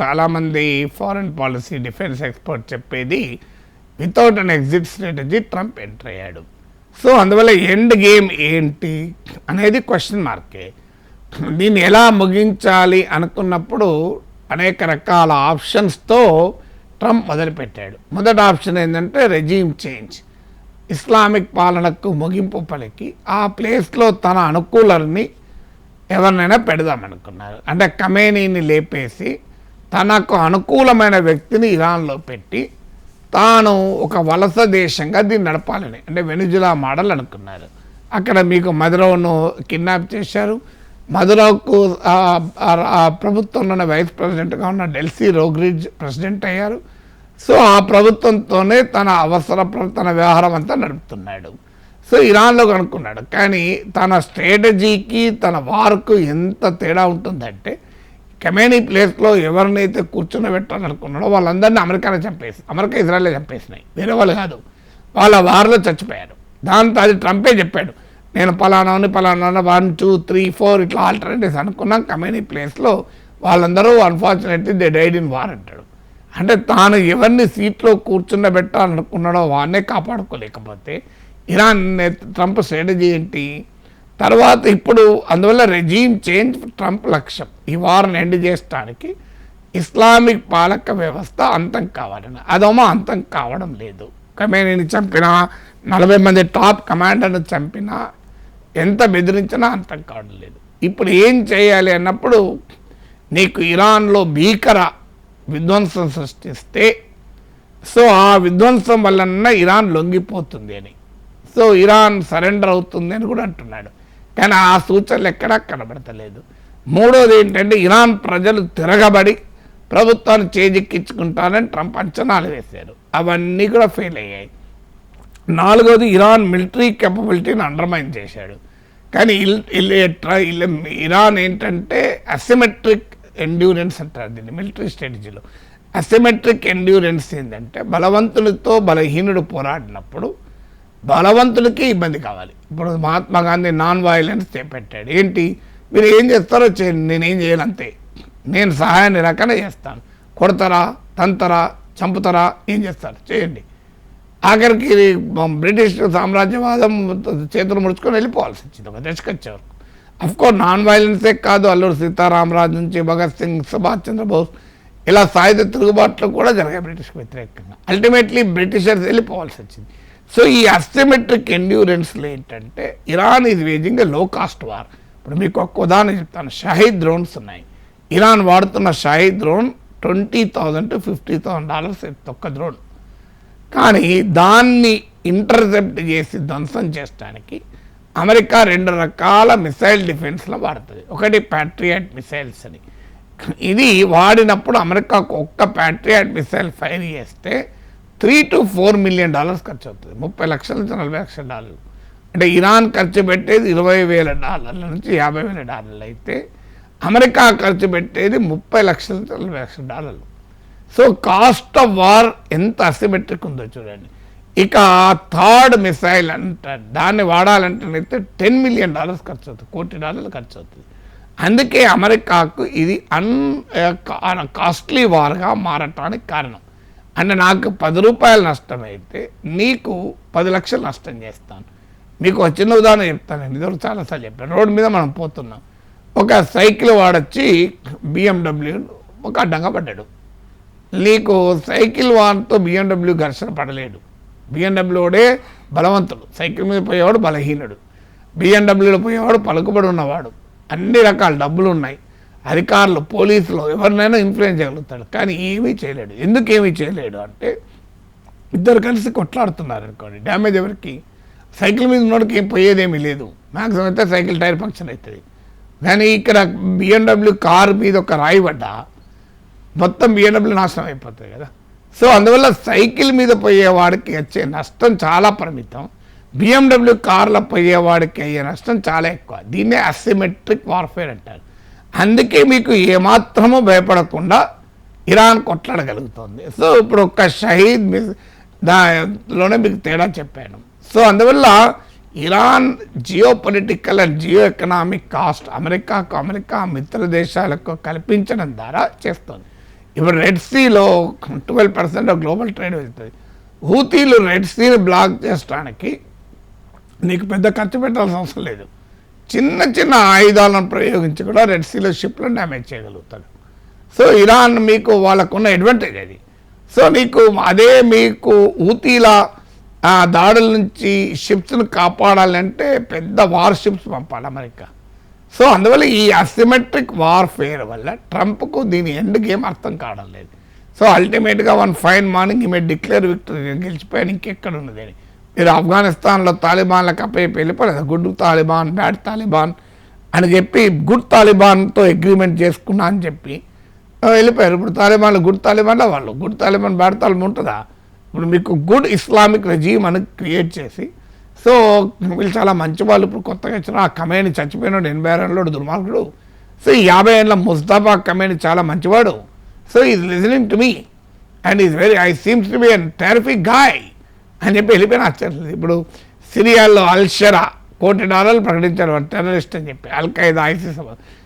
చాలామంది ఫారెన్ పాలసీ డిఫెన్స్ ఎక్స్పర్ట్ చెప్పేది వితౌట్ అన్ ఎగ్జిట్ స్ట్రాటజీ ట్రంప్ ఎంటర్ అయ్యాడు. సో అందువల్ల ఎండ్ గేమ్ ఏంటి అనేది క్వశ్చన్ మార్కే. దీన్ని ఎలా ముగించాలి అనుకున్నప్పుడు అనేక రకాల ఆప్షన్స్తో ట్రంప్ మొదలుపెట్టాడు. మొదటి ఆప్షన్ ఏంటంటే రెజీమ్ చేంజ్, ఇస్లామిక్ పాలనకు ముగింపు పలికి ఆ ప్లేస్లో తన అనుకూలర్ని ఎవరినైనా పెడదామనుకున్నారు. అంటే ఖమేనీని లేపేసి తనకు అనుకూలమైన వ్యక్తిని ఇరాన్లో పెట్టి తాను ఒక వలస దేశంగా దీన్ని నడపాలని, అంటే వెనిజులా మోడల్ అనుకున్నారు. అక్కడ మీకు మదురోను కిడ్నాప్ చేశారు. మదురోకు ప్రభుత్వంలో ఉన్న వైస్ ప్రెసిడెంట్గా ఉన్న డెల్సీ రోడ్రిగ్జ్ ప్రెసిడెంట్ అయ్యారు. సో ఆ ప్రభుత్వంతోనే తన వ్యవహారం అంతా నడుపుతున్నాడు. సో ఇరాన్లో కనుక్కున్నాడు. కానీ తన స్ట్రాటజీకి తన వార్కు ఎంత తేడా ఉంటుందంటే, ఖమేనీ ప్లేస్లో ఎవరినైతే కూర్చోబెట్టాలనుకున్నాడో వాళ్ళందరినీ అమెరికా ఇజ్రాయెల్ చంపేసినాయి, వేరే వాళ్ళు కాదు. వాళ్ళ వారిలో చచ్చిపోయారు. దాంతో అది ట్రంపే చెప్పాడు, నేను పలానా 1, 2, 3, 4 ఇట్లా ఆల్టర్నేటివ్స్ అనుకున్నాం. ఖమేనీ ప్లేస్లో వాళ్ళందరూ unfortunately they died in war అంటాడు. అంటే తాను ఎవరిని సీట్లో కూర్చుండబెట్టాలనుకున్నాడో వాడినే కాపాడుకోలేకపోతే ఇరాన్ ట్రంప్ స్ట్రాటజీ ఏంటి? తర్వాత ఇప్పుడు అందువల్ల రెజీమ్ చేంజ్ ట్రంప్ లక్ష్యం. ఈ వార్ని ఎండ్ చేయడానికి ఇస్లామిక్ పాలక వ్యవస్థ అంతం కావాలని. అదేమో అంతం కావడం లేదు. ఖమేనీని చంపినా, 40 మంది టాప్ కమాండర్ని చంపినా, ఎంత బెదిరించినా అంతం కావడం లేదు. ఇప్పుడు ఏం చేయాలి అన్నప్పుడు నీకు ఇరాన్లో భీకర విధ్వంసం సృష్టిస్తే, సో ఆ విధ్వంసం వలన ఇరాన్ లొంగిపోతుంది అని, సో ఇరాన్ సరెండర్ అవుతుంది అని కూడా అంటున్నాడు. కానీ ఆ సూచనలు ఎక్కడా కనబడతలేదు. మూడోది ఏంటంటే ఇరాన్ ప్రజలు తిరగబడి ప్రభుత్వాన్ని చేజిక్కించుకుంటారని ట్రంప్ అంచనాలు వేశారు, అవన్నీ కూడా ఫెయిల్ అయ్యాయి. నాలుగోది ఇరాన్ మిలిటరీ కేపబిలిటీని అండర్మైన్ చేశాడు. కానీ ఇరాన్ ఏంటంటే అసిమెట్రిక్ ఎండ్యూరెన్స్ అంటారు దీన్ని మిలిటరీ స్ట్రాటజీలో. అసిమెట్రిక్ ఎండ్యూరెన్స్ ఏంటంటే బలవంతునితో బలహీనుడు పోరాడినప్పుడు బలవంతుడికి ఇబ్బంది కావాలి. ఇప్పుడు మహాత్మా గాంధీ నాన్ వైలెన్స్ చేపట్టాడు. ఏంటి, మీరు ఏం చేస్తారో చేయండి, నేనేం చేయను అంతే, నేను సహాయ నిరాకరణ చేస్తాను, కొడతారా, తంతరా, చంపుతారా, ఏం చేస్తారు చేయండి. ఆఖరికి బ్రిటిష్ సామ్రాజ్యవాదం చేతులు ముడుచుకొని వెళ్ళిపోవాల్సి వచ్చింది ఒక దశకొచ్చే వరకు. అఫ్కోర్స్ నాన్ వైలెన్సే కాదు, అల్లూరు సీతారామరాజు నుంచి భగత్ సింగ్, సుభాష్ చంద్రబోస్ ఇలా సాయుధ తిరుగుబాట్లు కూడా జరిగాయి బ్రిటిష్కి వ్యతిరేకంగా. అల్టిమేట్లీ బ్రిటిషర్స్ వెళ్ళిపోవాల్సి వచ్చింది. సో ఈ అసిమెట్రిక్ ఎండ్యూరెన్స్లో ఏంటంటే ఇరాన్ ఈజ్ వేజింగ్ ఏ లో కాస్ట్ వార్. ఇప్పుడు మీకు ఒక ఉదాహరణ చెప్తాను. షాహీద్ డ్రోన్స్ ఉన్నాయి. ఇరాన్ వాడుతున్న షాహీద్ డ్రోన్ $20,000 to $50,000 ఒక్క డ్రోన్. కానీ దాన్ని ఇంటర్సెప్ట్ చేసి ధ్వంసం చేయడానికి అమెరికా 2 రకాల మిసైల్ డిఫెన్స్లో వాడుతుంది. ఒకటి ప్యాట్రియాట్ మిసైల్స్ అని. ఇది వాడినప్పుడు అమెరికాకు ఒక్క ప్యాట్రియాట్ మిసైల్ ఫైర్ చేస్తే $3 to $4 million ఖర్చు అవుతుంది. 30 లక్షల నుంచి $40 లక్షల. అంటే ఇరాన్ ఖర్చు పెట్టేది $20,000 నుంచి $50,000 అయితే అమెరికా ఖర్చు పెట్టేది $30 లక్షల నుంచి $40 లక్షల. సో కాస్ట్ ఆఫ్ వార్ ఎంత అసిమెట్రిక్ ఉందో చూడండి. ఇక థర్డ్ మిసైల్ అంటారు, దాన్ని వాడాలంటే $10 million ఖర్చు అవుతుంది, $1 కోటి ఖర్చు అవుతుంది. అందుకే అమెరికాకు ఇది కాస్ట్లీ వార్గా మారటానికి కారణం. అంటే నాకు $10 నష్టం అయితే నీకు 10 లక్షలు నష్టం చేస్తాను. మీకు ఒక చిన్న ఉదాహరణ చెప్తానండి, ఇది చాలాసార్లు చెప్పాను. రోడ్డు మీద మనం పోతున్నాం, ఒక సైకిల్ వాడొచ్చి BMW ఒక అడ్డంగా పడ్డాడు. నీకు సైకిల్ వాడితో BMW ఘర్షణ పడలేడు. BMW బలవంతుడు, సైకిల్ మీద పోయేవాడు బలహీనుడు. BMWలో పోయేవాడు పలుకుబడి ఉన్నవాడు, అన్ని రకాల డబ్బులు ఉన్నాయి, అధికారులు, పోలీసులు ఎవరినైనా ఇన్ఫ్లుయెన్స్ చేయగలుగుతాడు. కానీ ఏమీ చేయలేడు. ఎందుకు ఏమీ చేయలేడు అంటే ఇద్దరు కలిసి కొట్లాడుతున్నారు అనుకోండి, డ్యామేజ్ ఎవరికి? సైకిల్ మీద ఉన్నోడికి ఏం పోయేదేమీ లేదు, మ్యాక్సిమం అయితే సైకిల్ టైర్ ఫంక్షన్ అవుతుంది. కానీ ఇక్కడ BMW కారు మీద ఒక రాయి పడ్డా మొత్తం BMW నాశనం అయిపోతుంది కదా. సో అందువల్ల సైకిల్ మీద పోయేవాడికి వచ్చే నష్టం చాలా పరిమితం, BMW కార్లో పోయేవాడికి అయ్యే నష్టం చాలా ఎక్కువ. దీన్నే అసిమెట్రిక్ వార్ఫేర్ అంటారు. అందుకే మీకు ఏమాత్రమూ భయపడకుండా ఇరాన్ కొట్లాడగలుగుతుంది. సో ఇప్పుడు ఒక్క షహీద్ దానిలోనే మీకు తేడా చెప్పాను. సో అందువల్ల Iran geo political and geo economic cost America మిత్ర దేశాలకు కల్పించడం ద్వారా చేస్తుంది. ఇప్పుడు రెడ్ సీలో 12% గ్లోబల్ ట్రేడ్ వెళ్తుంది. హూతీలు రెడ్ సీని బ్లాక్ చేయడానికి నీకు పెద్ద ఖర్చు పెట్టాల్సిన అవసరం లేదు. చిన్న చిన్న ఆయుధాలను ప్రయోగించి కూడా రెడ్ సీలో షిప్లను డ్యామేజ్ చేయగలుగుతాడు. సో ఇరాన్ మీకు వాళ్ళకున్న అడ్వాంటేజ్ అది. సో అదే మీకు హూతీల దాడుల నుంచి షిప్స్ను కాపాడాలంటే పెద్ద వార్ షిప్స్ పంపాలి అమెరికా. సో అందువల్ల ఈ అసిమెట్రిక్ వార్ఫేర్ వల్ల ట్రంప్కు దీని ఎండ్ గేమ్ అర్థం కావడం లేదు. సో అల్టిమేట్గా వన్ ఫైన్ మార్నింగ్ ఈమె డిక్లేర్ విక్టరీ, గెలిచిపోయాను, ఇంకెక్కడ ఉన్నది అని. మీరు ఆఫ్ఘనిస్తాన్లో తాలిబాన్లకు అప్పయ్యి వెళ్ళిపోలేదు, గుడ్ తాలిబాన్, బ్యాడ్ తాలిబాన్ అని చెప్పి గుడ్ తాలిబాన్తో అగ్రిమెంట్ చేసుకున్నా అని చెప్పి వెళ్ళిపోయారు. ఇప్పుడు తాలిబాన్లు గుడ్ తాలిబాన్లో వాళ్ళు గుడ్ తాలిబాన్ బ్యాడ్ తాలిబాన్ ఉంటుందా? ఇప్పుడు మీకు గుడ్ ఇస్లామిక్ రెజీమ్ అని క్రియేట్ చేసి, సో వీళ్ళు చాలా మంచి వాళ్ళు. ఇప్పుడు కొత్తగా ఇచ్చిన ఆ కమేని చచ్చిపోయినాడు 86 ఏళ్ళలో దుర్మార్గుడు. సో 50 ఏళ్ళ ముస్తఫా కమేని చాలా మంచివాడు. So is listening to me and is I seems to be a terrific guy అని చెప్పి వెళ్ళిపోయిన ఆశ్చర్యం. ఇప్పుడు సిరియాలో అల్షరా $1 కోటి ప్రకటించారు వాడు టెర్రరిస్ట్ అని చెప్పి, అల్ఖైదా, ఐసిస్.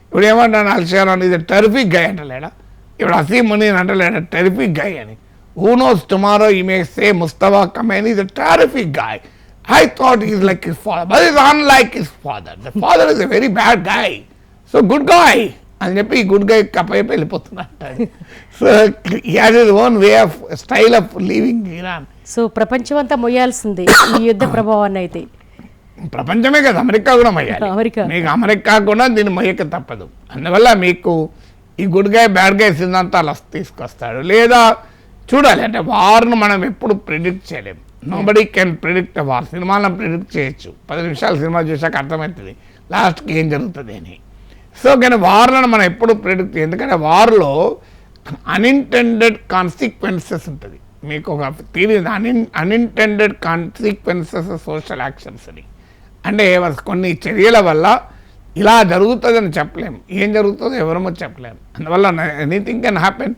ఇప్పుడు ఏమంటాను, అల్షరా ఇది టెరిఫిక్ గాయ్ అంటలేడా? ఇప్పుడు అసీం మునీన్ అంటలేడా టెరిఫిక్ గాయ్ అని? Who knows, tomorrow he may say Mustafa Khomeini is a terrific guy. I thought he is like his father, but he is unlike his father. The father is a very bad guy. So good guy. అని చెప్పి ఈ good guy కప్పైపు వెళ్ళిపోతున్నట్టు. So he has his own way of style of living Iran. So ప్రపంచం అంతా మొయ్యాల్సిందే ఈ యుద్ధ ప్రభావాన్ని. అయితే ప్రపంచమే కదా, అమెరికా కూడా మొయ్యాలి. మీకు అమెరికా కూడా దీన్ని మొయ్యక తప్పదు. అందువల్ల మీకు ఈ గుడ్ గై బ్యాడ్ గై సిద్ధాంతాలు తీసుకొస్తాడు. లేదా చూడాలి, అంటే వార్ను మనం ఎప్పుడు ప్రిడిక్ట్ చేయలేము. Nobody can predict war. సినిమాలను ప్రిడిక్ట్ చేయొచ్చు, 10 నిమిషాలు సినిమా చూసాక అర్థమవుతుంది లాస్ట్కి ఏం జరుగుతుంది అని. సో కానీ వార్లను మనం ఎప్పుడు ప్రెడిక్ట్, ఎందుకంటే వార్లో అన్ఇంటెండెడ్ కాన్సిక్వెన్సెస్ ఉంటుంది. మీకు ఒక theory unintended consequences social actions అని, అంటే కొన్ని చర్యల వల్ల ఇలా జరుగుతుందని చెప్పలేం, ఏం జరుగుతుందో ఎవరమో చెప్పలేం. అందువల్ల ఎనీథింగ్ కెన్ హ్యాపెన్.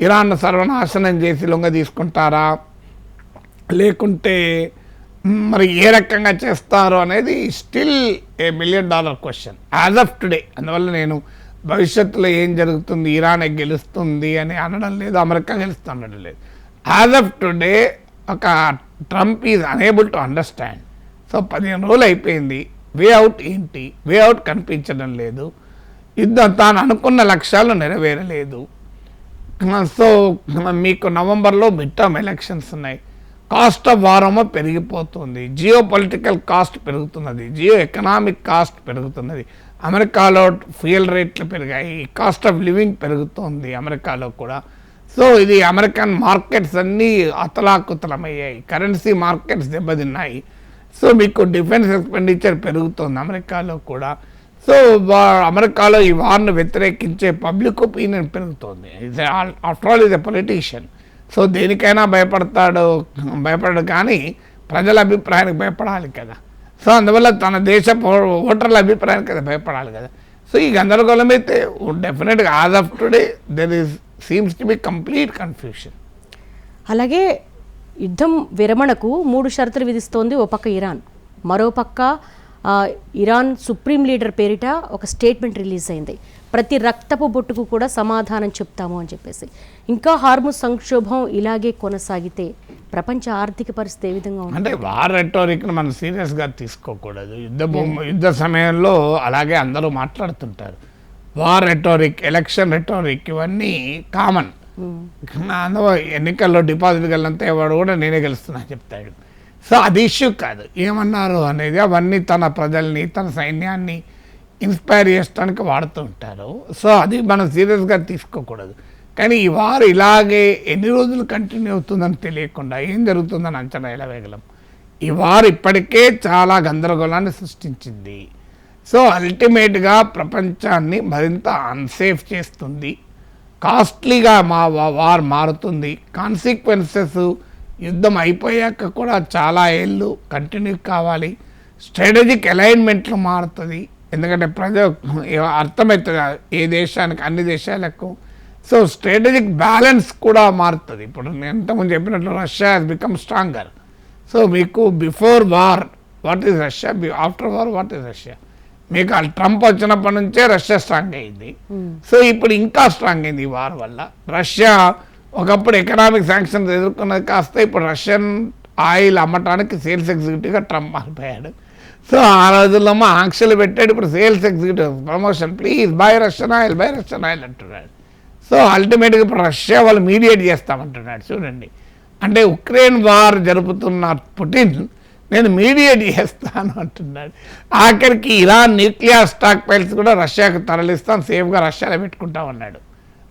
ఇరాన్ సర్వనాశనం చేసి లొంగ తీసుకుంటారా, లేకుంటే మరి ఏ రకంగా చేస్తారు అనేది still $1 million question as of today. అందువల్ల నేను భవిష్యత్తులో ఏం జరుగుతుంది, ఇరాన్ గెలుస్తుంది అని అనడం లేదు, అమెరికా గెలుస్తుంది అనడం లేదు. యాజ్ ఆఫ్ టుడే ఒక Trump is unable to understand. So 15 రోజులు అయిపోయింది, వే అవుట్ ఏంటి, వే అవుట్ కనిపించడం లేదు, యుద్ధం తాను అనుకున్న లక్ష్యాలు నెరవేరలేదు. సో మీకు నవంబర్లో మిడ్ టర్మ్ ఎలక్షన్స్ ఉన్నాయి, కాస్ట్ ఆఫ్ వారమో పెరిగిపోతుంది, జియో పొలిటికల్ కాస్ట్ పెరుగుతున్నది, జియో ఎకనామిక్ కాస్ట్ పెరుగుతున్నది. అమెరికాలో ఫ్యూయల్ రేట్లు పెరిగాయి, కాస్ట్ ఆఫ్ లివింగ్ పెరుగుతుంది అమెరికాలో కూడా. సో ఇది అమెరికన్ మార్కెట్స్ అన్నీ అతలాకుతలమయ్యాయి, కరెన్సీ మార్కెట్స్ దెబ్బతిన్నాయి. సో మీకు డిఫెన్స్ ఎక్స్పెండిచర్ పెరుగుతుంది అమెరికాలో కూడా. సో అమెరికాలో ఈ వార్ను వ్యతిరేకించే పబ్లిక్ ఒపీనియన్ పెరుగుతుంది. After all is a politician. So దేనికైనా భయపడడు కానీ ప్రజల అభిప్రాయానికి భయపడాలి కదా. సో అందువల్ల తన దేశ ఓటర్ల అభిప్రాయానికి కదా భయపడాలి కదా. సో ఈ గందరగోళం అయితే డెఫినెట్గా as of today there seems to be complete confusion. అలాగే యుద్ధం విరమణకు 3 షరతులు విధిస్తోంది ఓ పక్క ఇరాన్, మరోపక్క ఇరాన్ సుప్రీం లీడర్ పేరిట ఒక స్టేట్మెంట్ రిలీజ్ అయింది, ప్రతి రక్తపు బొట్టుకు కూడా సమాధానం చెప్తాము అని చెప్పేసి. ఇంకా హార్ముజ్ సంక్షోభం ఇలాగే కొనసాగితే ప్రపంచ ఆర్థిక పరిస్థితి ఏ విధంగా ఉంది? అంటే వార్ రెటోరిక్ను మనం సీరియస్గా తీసుకోకూడదు. యుద్ధ సమయంలో అలాగే అందరూ మాట్లాడుతుంటారు. వార్ రెటోరిక్, ఎలక్షన్ రెటోరిక్ ఇవన్నీ కామన్. ఎన్నికల్లో డిపాజిట్ గెలంతా ఎవడు కూడా నేనే గెలుస్తున్నా చెప్తాడు. సో అది ఇష్యూ కాదు, ఏమన్నారు అనేది అవన్నీ తన ప్రజల్ని తన సైన్యాన్ని ఇన్స్పైర్ చేయడానికి వాడుతూ ఉంటారు. సో అది మనం సీరియస్గా తీసుకోకూడదు. కానీ ఈ వారు ఇలాగే ఎన్ని రోజులు కంటిన్యూ అవుతుందని తెలియకుండా ఏం జరుగుతుందని అంచనా ఎలా వేయగలం? ఈ వారు ఇప్పటికే చాలా గందరగోళాన్ని సృష్టించింది. సో అల్టిమేట్గా ప్రపంచాన్ని మరింత అన్సేఫ్ చేస్తుంది, కాస్ట్లీగా వార్ మారుతుంది. కాన్సిక్వెన్సెస్ యుద్ధం అయిపోయాక కూడా చాలా ఏళ్ళు కంటిన్యూ కావాలి. స్ట్రాటజిక్ అలైన్మెంట్లు మారుతుంది, ఎందుకంటే అర్థమవుతుంది ఏ దేశానికి అన్ని దేశాలకు. సో స్ట్రాటజిక్ బ్యాలెన్స్ కూడా మారుతుంది. ఇప్పుడు నేను ఇంతకుముందు చెప్పినట్లు Russia has become stronger. So మీకు before war what is Russia, after war what is Russia. మీకు ట్రంప్ వచ్చినప్పటి నుంచే రష్యా స్ట్రాంగ్ అయింది. సో ఇప్పుడు ఇంకా స్ట్రాంగ్ అయింది ఈ వార్ వల్ల. రష్యా ఒకప్పుడు ఎకనామిక్ శాంక్షన్స్ ఎదుర్కొన్నది కాస్త ఇప్పుడు రష్యన్ ఆయిల్ అమ్మటానికి సేల్స్ ఎగ్జిక్యూటివ్గా ట్రంప్ మారిపోయాడు. సో ఆ రోజుల్లో ఆంక్షలు పెట్టాడు, ఇప్పుడు sales executive promotion, please by Russian oil అంటున్నాడు. సో అల్టిమేట్గా ఇప్పుడు రష్యా వాళ్ళు మీడియేట్ చేస్తామంటున్నాడు. చూడండి, అంటే ఉక్రెయిన్ వార్ జరుపుతున్న పుటిన్ నేను మీడియేట్ చేస్తాను అంటున్నాడు. ఆఖరికి ఇరాన్ న్యూక్లియర్ స్టాక్ పైల్స్ కూడా రష్యాకు తరలిస్తాను, సేఫ్గా రష్యాలో పెట్టుకుంటామన్నాడు.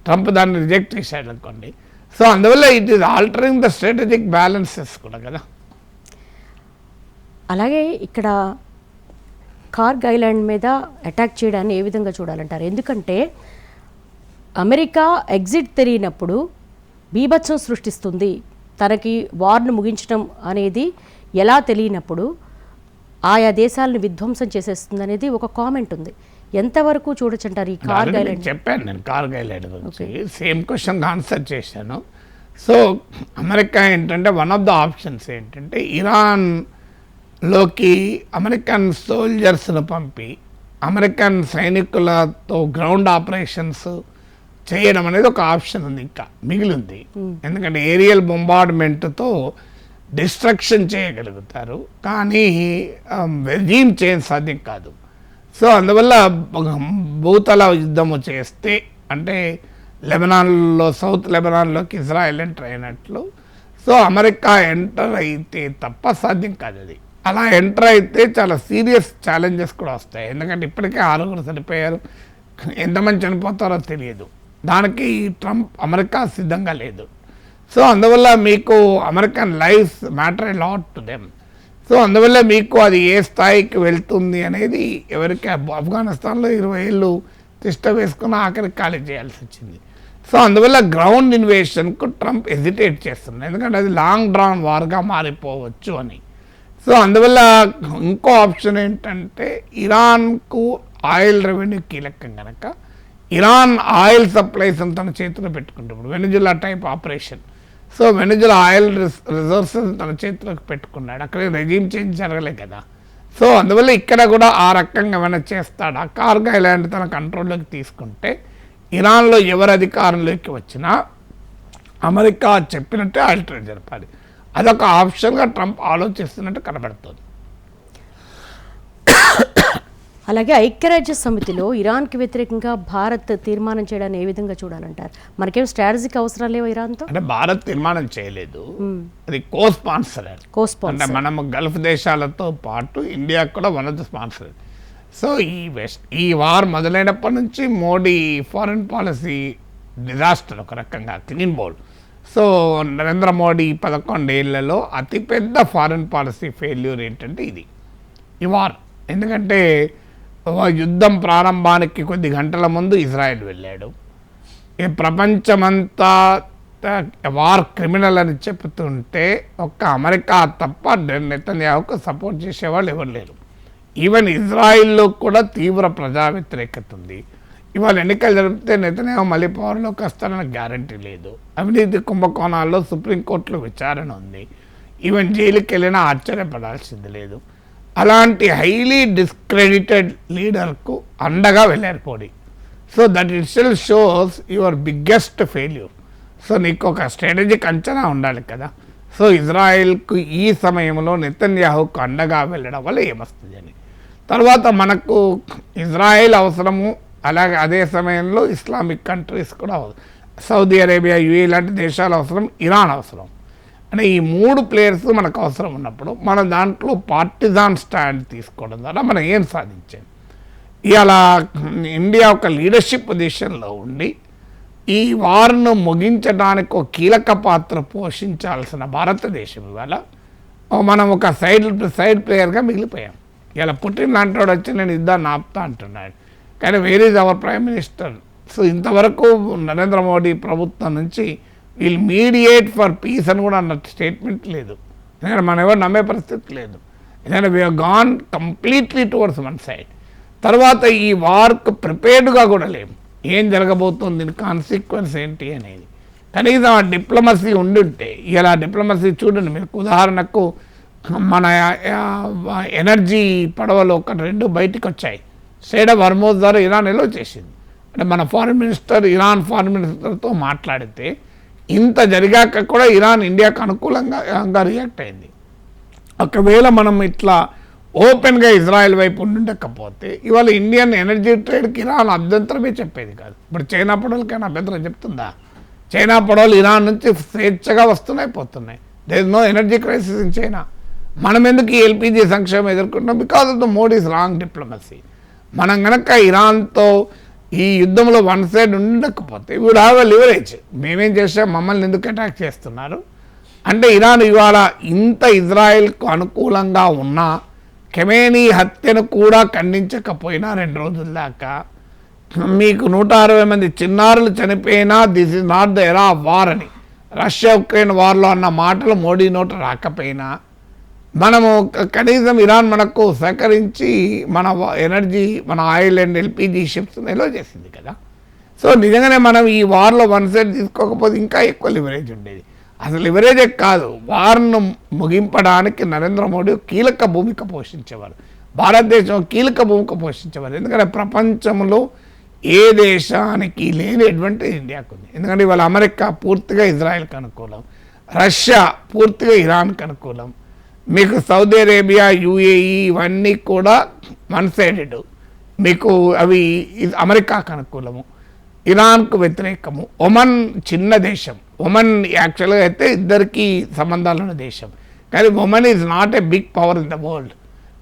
ట్రంప్ దాన్ని రిజెక్ట్ చేశాడు అనుకోండి. సో అందువల్ల it is altering the strategic balances కూడా కదా. అలాగే ఇక్కడ కార్గ్ ఐలాండ్ మీద అటాక్ చేయడాన్ని ఏ విధంగా చూడాలంటారు? ఎందుకంటే అమెరికా ఎగ్జిట్ తెలియనప్పుడు బీభత్సం సృష్టిస్తుంది, తనకి వార్ను ముగించడం అనేది ఎలా తెలియనప్పుడు ఆయా దేశాలను విధ్వంసం చేసేస్తుంది అనేది ఒక కామెంట్ ఉంది. ఎంతవరకు చూడొచ్చంటారు ఈ కార్గ్ ఐలాండ్? చెప్పాను నేను కార్గ్ ఐలాండ్ గురించి, సేమ్ క్వశ్చన్ ఆన్సర్ చేశాను. సో అమెరికా ఏంటంటే వన్ ఆఫ్ ద ఆప్షన్స్ ఏంటంటే ఇరాన్లోకి అమెరికన్ సోల్జర్స్ను పంపి అమెరికన్ సైనికులతో గ్రౌండ్ ఆపరేషన్స్ చేయడం అనేది ఒక ఆప్షన్ ఉంది, ఇంకా మిగిలింది. ఎందుకంటే ఏరియల్ బొంబార్డ్మెంట్తో డిస్ట్రక్షన్ చేయగలుగుతారు, కానీ రెజీమ్ చేంజ్ సాధ్యం కాదు. సో అందువల్ల భూతల యుద్ధము చేస్తే, అంటే లెబనాన్లో సౌత్ లెబనాన్లోకి ఇజ్రాయెల్ ఎంటర్ అయినట్లు, సో అమెరికా ఎంటర్ అయితే తప్ప సాధ్యం కాదు అది. అలా ఎంటర్ అయితే చాలా సీరియస్ ఛాలెంజెస్ కూడా వస్తాయి. ఎందుకంటే ఇప్పటికే 6 చనిపోయారు, ఎంతమంది చనిపోతారో తెలియదు. దానికి అమెరికా సిద్ధంగా లేదు. సో అందువల్ల మీకు American lives matter a lot to them. So అందువల్ల మీకు అది ఏ స్థాయికి వెళ్తుంది అనేది ఎవరికి ఆఫ్ఘనిస్తాన్లో 20 ఏళ్ళు తిష్ట వేసుకుని ఆఖరికి ఖాళీ చేయాల్సి వచ్చింది. సో అందువల్ల గ్రౌండ్ ఇన్వేషన్కు ట్రంప్ హెజిటేట్ చేస్తుంది, ఎందుకంటే అది లాంగ్ డ్రాన్ వార్గా మారిపోవచ్చు అని. సో అందువల్ల ఇంకో ఆప్షన్ ఏంటంటే ఇరాన్కు ఆయిల్ రెవెన్యూ కీలకం కనుక ఇరాన్ ఆయిల్ సప్లైస్ తన చేతిలో పెట్టుకుంటుంది, Venezuela type operation. So Venezuela oil reserves తన చేతిలోకి పెట్టుకున్నాడు, అక్కడ రెజీమ్ చేంజ్ జరగలే కదా. సో అందువల్ల ఇక్కడ కూడా ఆ రకంగా ఏమైనా చేస్తాడా, కార్గా ఇలాంటి తన కంట్రోల్లోకి తీసుకుంటే ఇరాన్లో ఎవరు అధికారంలోకి వచ్చినా అమెరికా చెప్పినట్టే ఆయిల్ ట్రేడ్ జరపాలి. అదొక ఆప్షన్గా ట్రంప్ ఆలోచిస్తున్నట్టు కనబడుతుంది. అలాగే ఐక్యరాజ్య సమితిలో ఇరాన్కి వ్యతిరేకంగా భారత్ తీర్మానం చేయడాన్ని ఏ విధంగా చూడాలంటారు? మనకేం స్ట్రాటజిక్ అవసరం లేవు ఇరాన్తో? అంటే భారత్ తీర్మానం చేయలేదు, అది కో స్పాన్సర్. అంటే మనం గల్ఫ్ దేశాలతో పాటు ఇండియా కూడా one of the sponsor. So ఈ వార్ మొదలైనప్పటి నుంచి మోడీ ఫారిన్ పాలసీ డిజాస్టర్, ఒక రకంగా clean bold. So Narendra Modi 11 ఏళ్లలో అతిపెద్ద ఫారిన్ పాలసీ ఫెయిల్యూర్ ఏంటంటే ఇది, ఈ వార్. ఎందుకంటే యుద్ధం ప్రారంభానికి కొద్ది గంటల ముందు ఇజ్రాయెల్ వెళ్ళాడు, ప్రపంచమంతా వార్ క్రిమినల్ అని చెప్తుంటే ఒక్క అమెరికా తప్ప నెతన్యాహుకు సపోర్ట్ చేసేవాళ్ళు ఎవరు లేరు. ఈవెన్ ఇజ్రాయిల్లో కూడా తీవ్ర ప్రజా వ్యతిరేకత ఉంది. ఇవాళ ఎన్నికలు జరిపితే నెతన్యాహు మళ్ళీ పవర్లోకి వస్తారని గ్యారంటీ లేదు. అవినీతి కుంభకోణాల్లో సుప్రీంకోర్టులో విచారణ ఉంది, ఈవెన్ జైలుకి వెళ్ళినా ఆశ్చర్యపడాల్సింది లేదు. అలాంటి హైలీ డిస్క్రెడిటెడ్ లీడర్కు అండగా వెళ్ళారు Modi. So that it still shows your biggest failure. So నీకు ఒక స్ట్రాటజిక్ అంచనా ఉండాలి కదా. సో ఇజ్రాయెల్కు ఈ సమయంలో నెతన్యాహుకు అండగా వెళ్ళడం వల్ల ఏమొస్తుంది అని. తర్వాత మనకు ఇజ్రాయెల్ అవసరము, అలాగే అదే సమయంలో ఇస్లామిక్ కంట్రీస్ కూడా అవసరం, సౌదీ అరేబియా, యుఏ లాంటి దేశాలు అవసరం, ఇరాన్ అవసరం. అంటే ఈ 3 ప్లేయర్స్ మనకు అవసరం ఉన్నప్పుడు మన దాంట్లో పార్టిజాన్ స్టాండ్ తీసుకోవడం ద్వారా మనం ఏం సాధించాం. ఇవాళ ఇండియా ఒక లీడర్షిప్ పొజిషన్లో ఉండి ఈ వార్ను ముగించడానికి ఒక కీలక పాత్ర పోషించాల్సిన భారతదేశం ఇవాళ మనం ఒక సైడ్ ప్లేయర్గా మిగిలిపోయాం. ఇలా పుట్టిన లాంటి వచ్చి నేను యుద్ధాన్ని ఆపుతా అంటున్నాడు, కానీ where is our prime minister? So ఇంతవరకు నరేంద్ర మోడీ ప్రభుత్వం నుంచి వీల్ మీడియేట్ ఫర్ పీస్ అని కూడా అన్న స్టేట్మెంట్ లేదు. ఎందుకంటే మనం ఎవరు నమ్మే పరిస్థితి లేదు. ఎందుకంటే we're gone completely towards one side. తర్వాత ఈ వార్కు ప్రిపేర్డ్గా కూడా లేము, ఏం జరగబోతుంది, దీని కాన్సిక్వెన్స్ ఏంటి అనేది. కనీసం ఆ డిప్లొమసీ ఉండుంటే, ఇలా డిప్లొమసీ చూడండి మీరు, ఉదాహరణకు మన ఎనర్జీ పడవలు 1-2 బయటికి వచ్చాయి, స్టేట్ ఆఫ్ హర్మోజ్ ద్వారా ఇరాన్ ఎలో చేసింది. అంటే మన ఫారిన్ మినిస్టర్ ఇరాన్ ఫారిన్ మినిస్టర్తో మాట్లాడితే ఇంత జరిగాక కూడా ఇరాన్ ఇండియాకు అనుకూలంగా రియాక్ట్ అయింది. ఒకవేళ మనం ఇట్లా ఓపెన్గా ఇజ్రాయెల్ వైపు ఉండకపోతే ఇవాళ ఇండియన్ ఎనర్జీ ట్రేడ్కి ఇరాన్ అభ్యంతరమే చెప్పేది కాదు. ఇప్పుడు చైనా పడవలకైనా అభ్యంతరం చెప్తుందా? చైనా పడవలు ఇరాన్ నుంచి స్వేచ్ఛగా వస్తున్నాయి, పోతున్నాయి. There is no energy crisis in China. మనం ఎందుకు ఈ ఎల్పిజి సంక్షేమం ఎదుర్కొంటున్నాం? Because of the Modi's wrong diplomacy. మనం కనుక ఇరాన్తో ఈ యుద్ధంలో వన్ సైడ్ ఉండకపోతే వీడు హ్యావ్ ఎ లివరేజ్. మేమేం చేసాం, మమ్మల్ని ఎందుకు అటాక్ చేస్తున్నారు అంటే ఇరాన్ ఇవాళ ఇంత ఇజ్రాయెల్కు అనుకూలంగా ఉన్నా ఖమేనీ హత్యను కూడా ఖండించకపోయినా 2 రోజుల దాకా మీకు 160 మంది చిన్నారులు చనిపోయినా this is not the era of war అని రష్యా ఉక్రెయిన్ వార్లో అన్న మాటలు మోడీ నోట రాకపోయినా మనము కనీసం ఇరాన్ మనకు సహకరించి మన ఎనర్జీ, మన ఆయిల్ అండ్ ఎల్పిజి షిప్స్ నిల్వ చేసింది కదా. సో నిజంగానే మనం ఈ వార్లో వన్ సైడ్ తీసుకోకపోతే ఇంకా ఎక్కువ లివరేజ్ ఉండేది. అసలు లివరేజే కాదు, వార్ను ముగింపడానికి నరేంద్ర మోడీ కీలక భూమిక పోషించేవారు, భారతదేశం కీలక భూమిక పోషించేవారు. ఎందుకంటే ప్రపంచంలో ఏ దేశానికి లేని అడ్వాంటేజ్ ఇండియాకు ఉంది. ఎందుకంటే ఇవాళ అమెరికా పూర్తిగా ఇజ్రాయెల్కి అనుకూలం, రష్యా పూర్తిగా ఇరాన్కి అనుకూలం, మీకు సౌదీ అరేబియా, యుఏఈ ఇవన్నీ కూడా వన్ సైడెడ్, మీకు అవి అమెరికాకు అనుకూలము, ఇరాన్కు వ్యతిరేకము. ఒమన్ చిన్న దేశం, ఒమన్ యాక్చువల్గా అయితే ఇద్దరికి సంబంధాలు ఉన్న దేశం, కానీ Oman is not a big power in the world.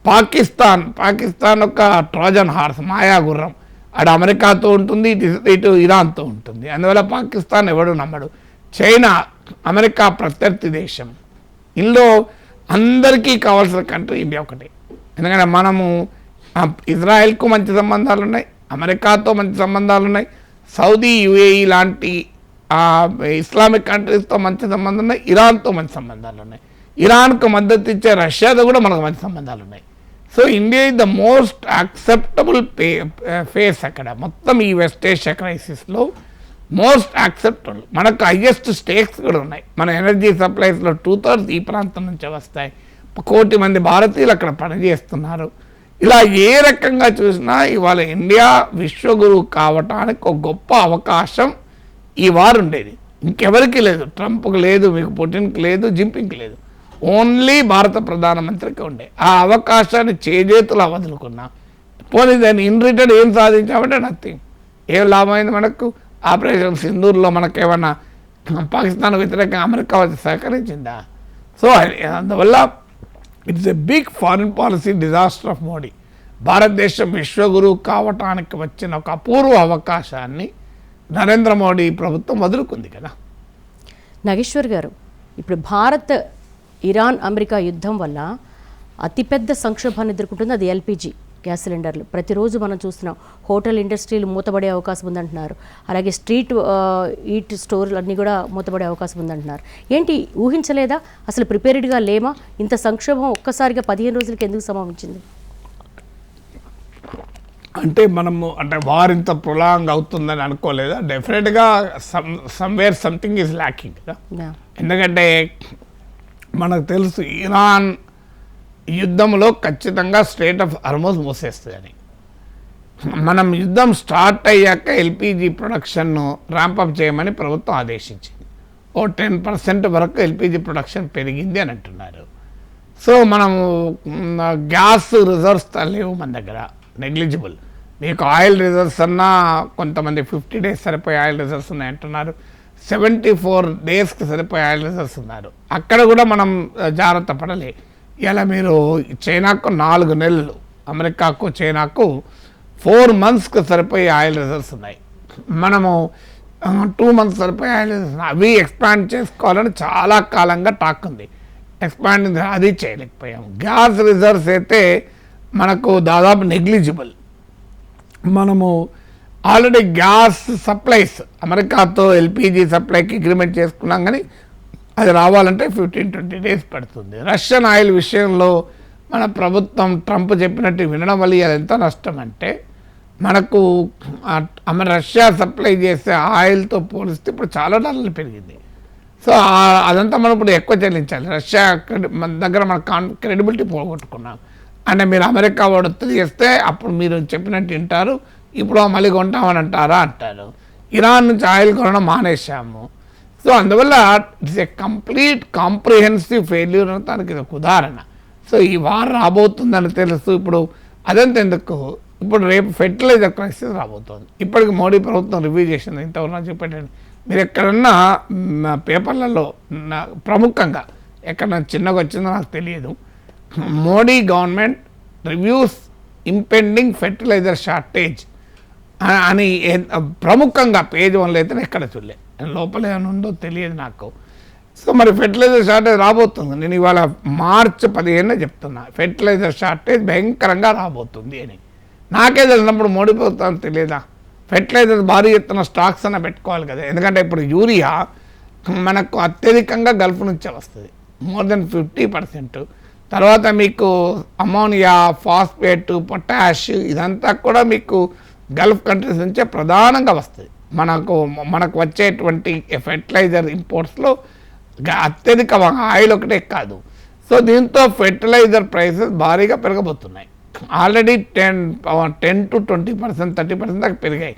Pakistan ఒక ట్రోజన్ హార్స్, మాయా గుర్రం, అటు అమెరికాతో ఉంటుంది, ఇటు ఇరాన్తో ఉంటుంది. అందువల్ల పాకిస్తాన్ ఎవడు నమ్మడు. చైనా అమెరికా ప్రత్యర్థి దేశం. ఇందులో అందరికీ కావాల్సిన కంట్రీ ఇండియా ఒకటే. ఎందుకంటే మనము ఇజ్రాయెల్కు మంచి సంబంధాలు ఉన్నాయి, అమెరికాతో మంచి సంబంధాలు ఉన్నాయి, సౌదీ యుఏఈ లాంటి ఇస్లామిక్ కంట్రీస్తో మంచి సంబంధాలు ఉన్నాయి, ఇరాన్తో మంచి సంబంధాలు ఉన్నాయి, ఇరాన్కు మద్దతు ఇచ్చే రష్యాతో కూడా మనకు మంచి సంబంధాలు ఉన్నాయి. So India is the most acceptable face అక్కడ మొత్తం ఈ వెస్ట్ ఏషియా క్రైసిస్లో మోస్ట్ యాక్సెప్టబుల్. మనకు హైయెస్ట్ స్టేక్స్ కూడా ఉన్నాయి. మన ఎనర్జీ సప్లైస్లో 2/3 ఈ ప్రాంతం నుంచే వస్తాయి. 1 కోటి మంది భారతీయులు అక్కడ పనిచేస్తున్నారు. ఇలా ఏ రకంగా చూసినా ఇవాళ ఇండియా విశ్వగురువు కావటానికి ఒక గొప్ప అవకాశం ఈ వారు ఉండేది. ఇంకెవరికి లేదు, ట్రంప్కి లేదు, మీకు పుటిన్కి లేదు, జింపింగ్కి లేదు, ఓన్లీ భారత ప్రధానమంత్రికి ఉండే. ఆ అవకాశాన్ని చేజేతులా వదులుకున్నా. పోనీ దాన్ని ఇన్ రిటర్న్ ఏం సాధించామంటే నథింగ్. ఏం లాభమైంది మనకు? ఆపరేషన్ సింధూర్లో మనకేమన్నా పాకిస్తాన్ వ్యతిరేకంగా అమెరికా వచ్చి సహకరించిందా? సో అందువల్ల it's a big foreign policy disaster of Modi. భారతదేశం విశ్వగురువు కావటానికి వచ్చిన ఒక అపూర్వ అవకాశాన్ని నరేంద్ర మోడీ ప్రభుత్వం వదులుకుంది కదా. నాగేశ్వర్ గారు, ఇప్పుడు భారత్ ఇరాన్ అమెరికా యుద్ధం వల్ల అతిపెద్ద సంక్షోభాన్ని ఎదుర్కొంటుంది. అది ఎల్పిజి గ్యాస్ సిలిండర్లు. ప్రతిరోజు మనం చూస్తున్నాం హోటల్ ఇండస్ట్రీలు మూతపడే అవకాశం ఉందంటున్నారు. అలాగే స్ట్రీట్ ఈట్ స్టోర్లు అన్నీ కూడా మూతపడే అవకాశం ఉందంటున్నారు. ఏంటి, ఊహించలేదా? అసలు ప్రిపేర్డ్గా లేమా? ఇంత సంక్షోభం ఒక్కసారిగా 15 రోజులకి ఎందుకు సంభవించింది? అంటే మనము వారింత ప్రొలాంగ్ అవుతుందని అనుకోలేదా? డెఫినెట్గా సమ్వేర్ సంథింగ్ ఈజ్ ల్యాకింగ్ కదా. ఎందుకంటే మనకు తెలుసు ఇరాన్ యుద్ధంలో ఖచ్చితంగా స్ట్రెయిట్ ఆఫ్ హార్మోజ్ మూసేస్తుందని. మనం యుద్ధం స్టార్ట్ అయ్యాక ఎల్పిజి ప్రొడక్షన్ను ర్యాంపప్ చేయమని ప్రభుత్వం ఆదేశించింది. 10% వరకు ఎల్పిజి ప్రొడక్షన్ పెరిగింది అని అంటున్నారు. సో మనము గ్యాస్ రిజర్వ్స్ లేవు మన దగ్గర, నెగ్లిజిబుల్. మీకు ఆయిల్ రిజర్వ్స్ అన్నా కొంతమంది 50 days సరిపోయే ఆయిల్ రిజర్వ్స్ ఉన్నాయంటున్నారు, 74 daysకి సరిపోయే ఆయిల్ రిజర్వ్స్ ఉన్నారు. అక్కడ కూడా మనం జాగ్రత్త పడలే. ఇలా మీరు చైనాకు 4 నెలలు, అమెరికాకు చైనాకు 4 monthsకి సరిపోయే ఆయిల్ రిజర్వ్స్ ఉన్నాయి. మనము 2 months సరిపోయే ఆయిల్ రిజర్వ్స్ అవి ఎక్స్పాండ్ చేసుకోవాలని చాలా కాలంగా టాక్ ఉంది. ఎక్స్పాండ్ అది చేయలేకపోయాము. గ్యాస్ రిజర్వ్స్ అయితే మనకు దాదాపు నెగ్లిజిబుల్. మనము ఆల్రెడీ గ్యాస్ సప్లైస్ అమెరికాతో ఎల్పిజి సప్లైకి అగ్రిమెంట్ చేసుకున్నాం, కానీ అది రావాలంటే 15-20 days పడుతుంది. రష్యన్ ఆయిల్ విషయంలో మన ప్రభుత్వం ట్రంప్ చెప్పినట్టు వినడం వల్ల అది ఎంత నష్టం అంటే, మనకు రష్యా సప్లై చేసే ఆయిల్తో పోలిస్తే ఇప్పుడు చాలా డాలర్లు పెరిగింది. సో అదంతా మనం ఇప్పుడు ఎక్కువ చెల్లించాలి. రష్యా మన దగ్గర మన క్రెడిబిలిటీ పోగొట్టుకున్నాం. అంటే మీరు అమెరికా వాడు చేస్తే అప్పుడు మీరు చెప్పినట్టు వింటారు, ఇప్పుడు మళ్ళీ కొంటామని అంటారు. ఇరాన్ నుంచి ఆయిల్ కొనడం మానేశాము. సో అందువల్ల it's a complete comprehensive failure అనడానికి ఇది ఒక ఉదాహరణ. సో ఈ వార్ రాబోతుందని తెలుసు. ఇప్పుడు అదంతా ఎందుకు, ఇప్పుడు రేపు ఫెర్టిలైజర్ క్రైసిస్ రాబోతుంది. ఇప్పటికి మోడీ ప్రభుత్వం రివ్యూ చేసింది. ఇంతవరకు చెప్పండి, మీరు ఎక్కడన్నా పేపర్లలో ప్రముఖంగా ఎక్కడన్నా చిన్నగా వచ్చిందో నాకు తెలియదు, Modi government reviews impending fertiliser shortage అని ప్రముఖంగా పేజ్ 1లో అయితే ఎక్కడ చూడలే. లోపల ఏమైనా ఉందో తెలియదు నాకు. సో మరి ఫెర్టిలైజర్ షార్టేజ్ రాబోతుంది. నేను ఇవాళ March 15 చెప్తున్నా, ఫెర్టిలైజర్ షార్టేజ్ భయంకరంగా రాబోతుంది అని. నాకే తెలిసినప్పుడు మోడీ ప్రభుత్వం తెలియదా? ఫెర్టిలైజర్ భారీ ఎత్తున స్టాక్స్ అన్న పెట్టుకోవాలి కదా. ఎందుకంటే ఇప్పుడు యూరియా మనకు అత్యధికంగా గల్ఫ్ నుంచే వస్తుంది, more than 50%. తర్వాత మీకు అమోనియా, ఫాస్ఫేట్, పొటాష్ ఇదంతా కూడా మీకు గల్ఫ్ కంట్రీస్ నుంచే ప్రధానంగా వస్తుంది. మనకు వచ్చేటువంటి ఫెర్టిలైజర్ ఇంపోర్ట్స్లో అత్యధిక ఆయిల్ ఒకటే కాదు. సో దీంతో ఫెర్టిలైజర్ ప్రైసెస్ భారీగా పెరగబోతున్నాయి. ఆల్రెడీ 10 to 20%, 30% దాకా పెరిగాయి.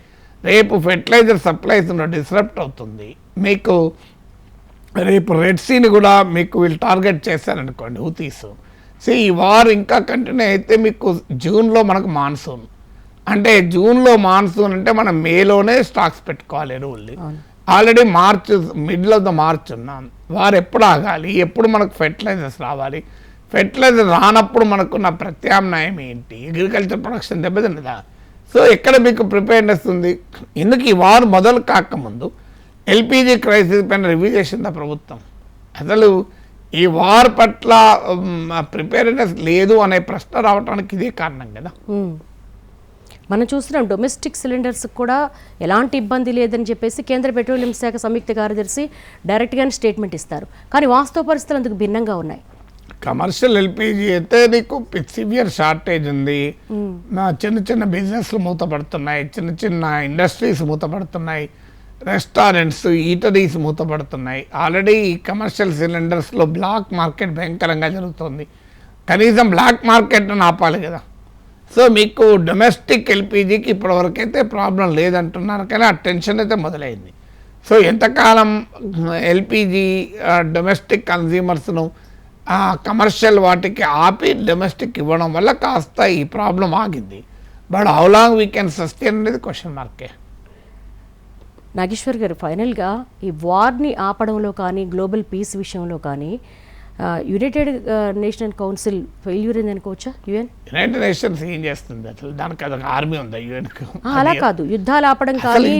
రేపు ఫెర్టిలైజర్ సప్లైస్ డిస్రప్ట్ అవుతుంది. మీకు రేపు రెడ్ సీని కూడా మీకు వీళ్ళు టార్గెట్ చేశారనుకోండి హూతీస్. సో ఈ వార్ ఇంకా కంటిన్యూ అయితే మీకు జూన్లో మనకు మాన్సూన్, అంటే జూన్లో మాన్సూన్ అంటే మనం మేలోనే స్టాక్స్ పెట్టుకోవాలి ఎరువుల్ని. Already middle of the March ఉన్నాం. వారు ఎప్పుడు ఆగాలి, ఎప్పుడు మనకు ఫెర్టిలైజర్స్ రావాలి? ఫెర్టిలైజర్ రానప్పుడు మనకున్న ప్రత్యామ్నాయం ఏంటి? Agriculture production దెబ్బతిన్నదా? సో ఎక్కడ మీకు ప్రిపేర్నెస్ ఉంది? ఎందుకు ఈ వార్ మొదలు కాకముందు ఎల్పిజి క్రైసిస్ పైన రివ్యూ చేసిందా ప్రభుత్వం? అసలు ఈ వార్ పట్ల ప్రిపేర్నెస్ లేదు అనే ప్రశ్న రావడానికి ఇదే కారణం కదా. మనం చూస్తున్నాం డొమెస్టిక్ సిలిండర్స్ కూడా ఎలాంటి ఇబ్బంది లేదని చెప్పేసి కేంద్ర పెట్రోలియం శాఖ సంయుక్త కార్యదర్శి డైరెక్ట్గానే స్టేట్మెంట్ ఇస్తారు, కానీ వాస్తవ పరిస్థితులు అందుకు భిన్నంగా ఉన్నాయి. కమర్షియల్ ఎల్పిజి అయితే నీకు సివియర్ షార్టేజ్ ఉంది. చిన్న చిన్న బిజినెస్లు మూతపడుతున్నాయి, చిన్న చిన్న ఇండస్ట్రీస్ మూతపడుతున్నాయి, రెస్టారెంట్స్ ఈటరీస్ మూతపడుతున్నాయి. ఆల్రెడీ ఈ కమర్షియల్ సిలిండర్స్లో బ్లాక్ మార్కెట్ భయంకరంగా జరుగుతుంది. కనీసం బ్లాక్ మార్కెట్ను ఆపాలి కదా. సో మీకు డొమెస్టిక్ ఎల్పిజికి ఇప్పటివరకైతే ప్రాబ్లం లేదంటున్నారు, కానీ ఆ టెన్షన్ అయితే మొదలైంది. సో ఎంతకాలం ఎల్పిజి డొమెస్టిక్ కన్జ్యూమర్స్ను కమర్షియల్ వాటికి ఆపి డొమెస్టిక్ ఇవ్వడం వల్ల కాస్త ఈ ప్రాబ్లం ఆగింది. But how long we can sustain అనేది క్వశ్చన్ మార్కే. నాగేశ్వర్ గారు, ఫైనల్గా ఈ వార్ని ఆపడంలో కానీ గ్లోబల్ పీస్ విషయంలో కానీ యునైటెడ్ నేషన్ కౌన్సిల్ ఫెయిల్యూర్ అయింది అనుకోవచ్చా? యునైటెడ్ నేషన్స్ ఏం చేస్తుంది అసలు? దానికి అదొక ఆర్మీ ఉందా యుఎన్కు? అలా కాదు, యుద్ధాలు ఆపడం కానీ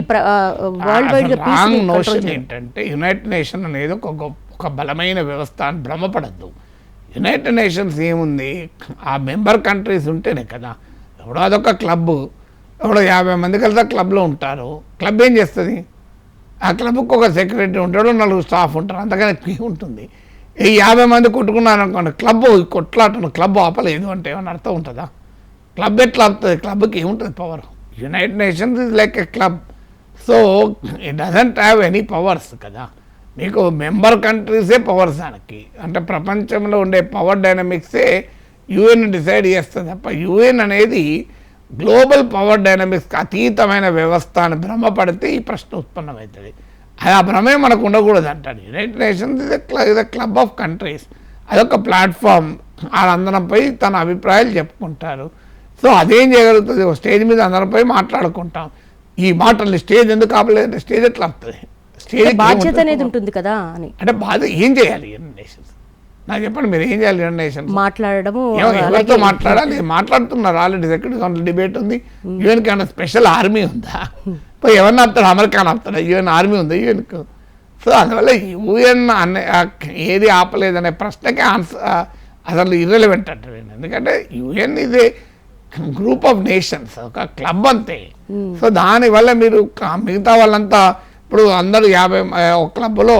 వరల్డ్ వైడ్ రాంగ్ నోషన్ ఏంటంటే యునైటెడ్ నేషన్ అనేది ఒక బలమైన వ్యవస్థ అని భ్రమపడద్దు. యునైటెడ్ నేషన్స్ ఏముంది, ఆ మెంబర్ కంట్రీస్ ఉంటేనే కదా. ఎప్పుడో అదొక క్లబ్, ఎవడో 50 మంది కలిసి క్లబ్లో ఉంటారు. క్లబ్ ఏం చేస్తుంది? ఆ క్లబ్కి ఒక సెక్రటరీ ఉంటాడు, 4 స్టాఫ్ ఉంటారు, అంతకన్నా ఉంటుంది. ఈ 50 మంది కొట్టుకున్నారు అనుకోండి, క్లబ్ కొట్లాటను క్లబ్ ఆపలేదు అంటే ఏమన్నా అర్థం ఉంటుందా? క్లబ్ ఎట్లా ఆపుతుంది? క్లబ్కి ఏముంటుంది power? United nations is like a club. So it doesn't have any powers కదా. మీకు మెంబర్ కంట్రీసే పవర్స్ దానికి. అంటే ప్రపంచంలో ఉండే పవర్ డైనమిక్సే యుఎన్ డిసైడ్ చేస్తుంది తప్ప యుఎన్ అనేది గ్లోబల్ పవర్ డైనమిక్స్కి అతీతమైన వ్యవస్థ అని భ్రమపడితే ఈ ప్రశ్న ఉత్పన్నమవుతుంది. అది ఆ భ్రమే మనకు ఉండకూడదు అంటాడు. యునైటెడ్ నేషన్స్ ఇది క్లబ్ ఆఫ్ కంట్రీస్, అదొక ప్లాట్ఫామ్. వాళ్ళందరంపై తన అభిప్రాయాలు చెప్పుకుంటారు. సో అదేం చేయగలుగుతుంది? ఒక స్టేజ్ మీద అందరిపై మాట్లాడుకుంటాం. ఈ మాటల్ని స్టేజ్ ఎందుకు ఆపలేదంటే స్టేజ్ ఎట్లా ఆపుతుంది? స్టేజ్ బాధ్యత అనేది ఉంటుంది కదా అని. అంటే బాధ ఏం చేయాలి యునైటెడ్ నేషన్స్? నాకు చెప్పండి, మీరు ఏం చేయాలి? యునైటెడ్ నేషన్స్ మాట్లాడడము, ఎవరితో మాట్లాడాలి? మాట్లాడుతున్నారు. ఆల్రెడీ సెక్యూరిటీ కౌన్సిల్ డిబేట్ ఉంది. యుఎన్కి ఏమైనా స్పెషల్ ఆర్మీ ఉందా? పోయి ఎవరిని ఆపుతాడు? అమెరికాని ఆపుతాడు? యుఎన్ ఆర్మీ ఉందా యుఎన్కు? సో అందువల్ల యుఎన్ ఏది ఆపలేదనే ప్రశ్నకి ఆన్సర్ అసలు ఇర్రెలవెంట్ అంటారు. ఎందుకంటే యుఎన్ ఇది గ్రూప్ ఆఫ్ నేషన్స్, ఒక క్లబ్ అంతే. సో దానివల్ల మీరు మిగతా వాళ్ళంతా ఇప్పుడు అందరూ ఒక క్లబ్లో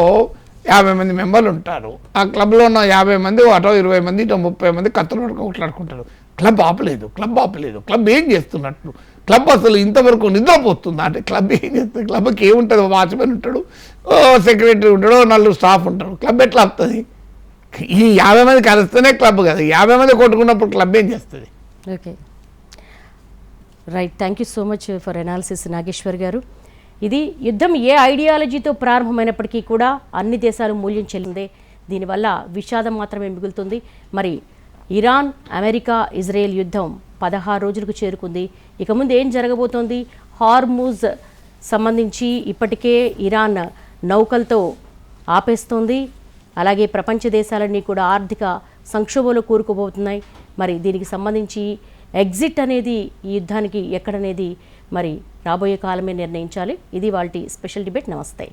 50 మంది మెంబర్లు ఉంటారు. ఆ క్లబ్లో ఉన్న 50 మంది అటో 20 మంది ఇటో 30 మంది కత్తులు పడుకో కొట్లాడుకుంటారు. క్లబ్ ఆపలేదు, క్లబ్ ఆపలేదు. క్లబ్ ఏం చేస్తున్నట్టు? క్లబ్ అసలు ఇంతవరకు నిద్రపోతుందా? అంటే క్లబ్ ఏం చేస్తుంది? క్లబ్కి ఏముంటుంది? వాచ్మెన్ ఉంటాడు, సెక్రటరీ ఉంటాడు, 4 స్టాఫ్ ఉంటారు. క్లబ్ ఎట్లా ఆపుతుంది? ఈ 50 మంది కలిస్తేనే క్లబ్ కదా. 50 మంది కొట్టుకున్నప్పుడు క్లబ్ ఏం చేస్తుంది? Okay, right. Thank you so much for analysis Nageswar garu. ఇది యుద్ధం ఏ ఐడియాలజీతో ప్రారంభమైనప్పటికీ కూడా అన్ని దేశాలు మూల్యం చెల్లిందే. దీనివల్ల విషాదం మాత్రమే మిగులుతుంది. మరి ఇరాన్, అమెరికా, ఇజ్రాయెల్ యుద్ధం 16 రోజులకు చేరుకుంది. ఇక ముందు ఏం జరగబోతోంది? హార్మూజ్ సంబంధించి ఇప్పటికే ఇరాన్ నౌకలతో ఆపేస్తోంది. అలాగే ప్రపంచ దేశాలన్నీ కూడా ఆర్థిక సంక్షోభంలో కూరుకుపోతున్నాయి. మరి దీనికి సంబంధించి ఎగ్జిట్ అనేది ఈ యుద్ధానికి ఎక్కడనేది మరి రాబోయే కాలమే నిర్ణయించాలి. ఇది వాల్టి స్పెషల్ డిబేట్. నమస్తే.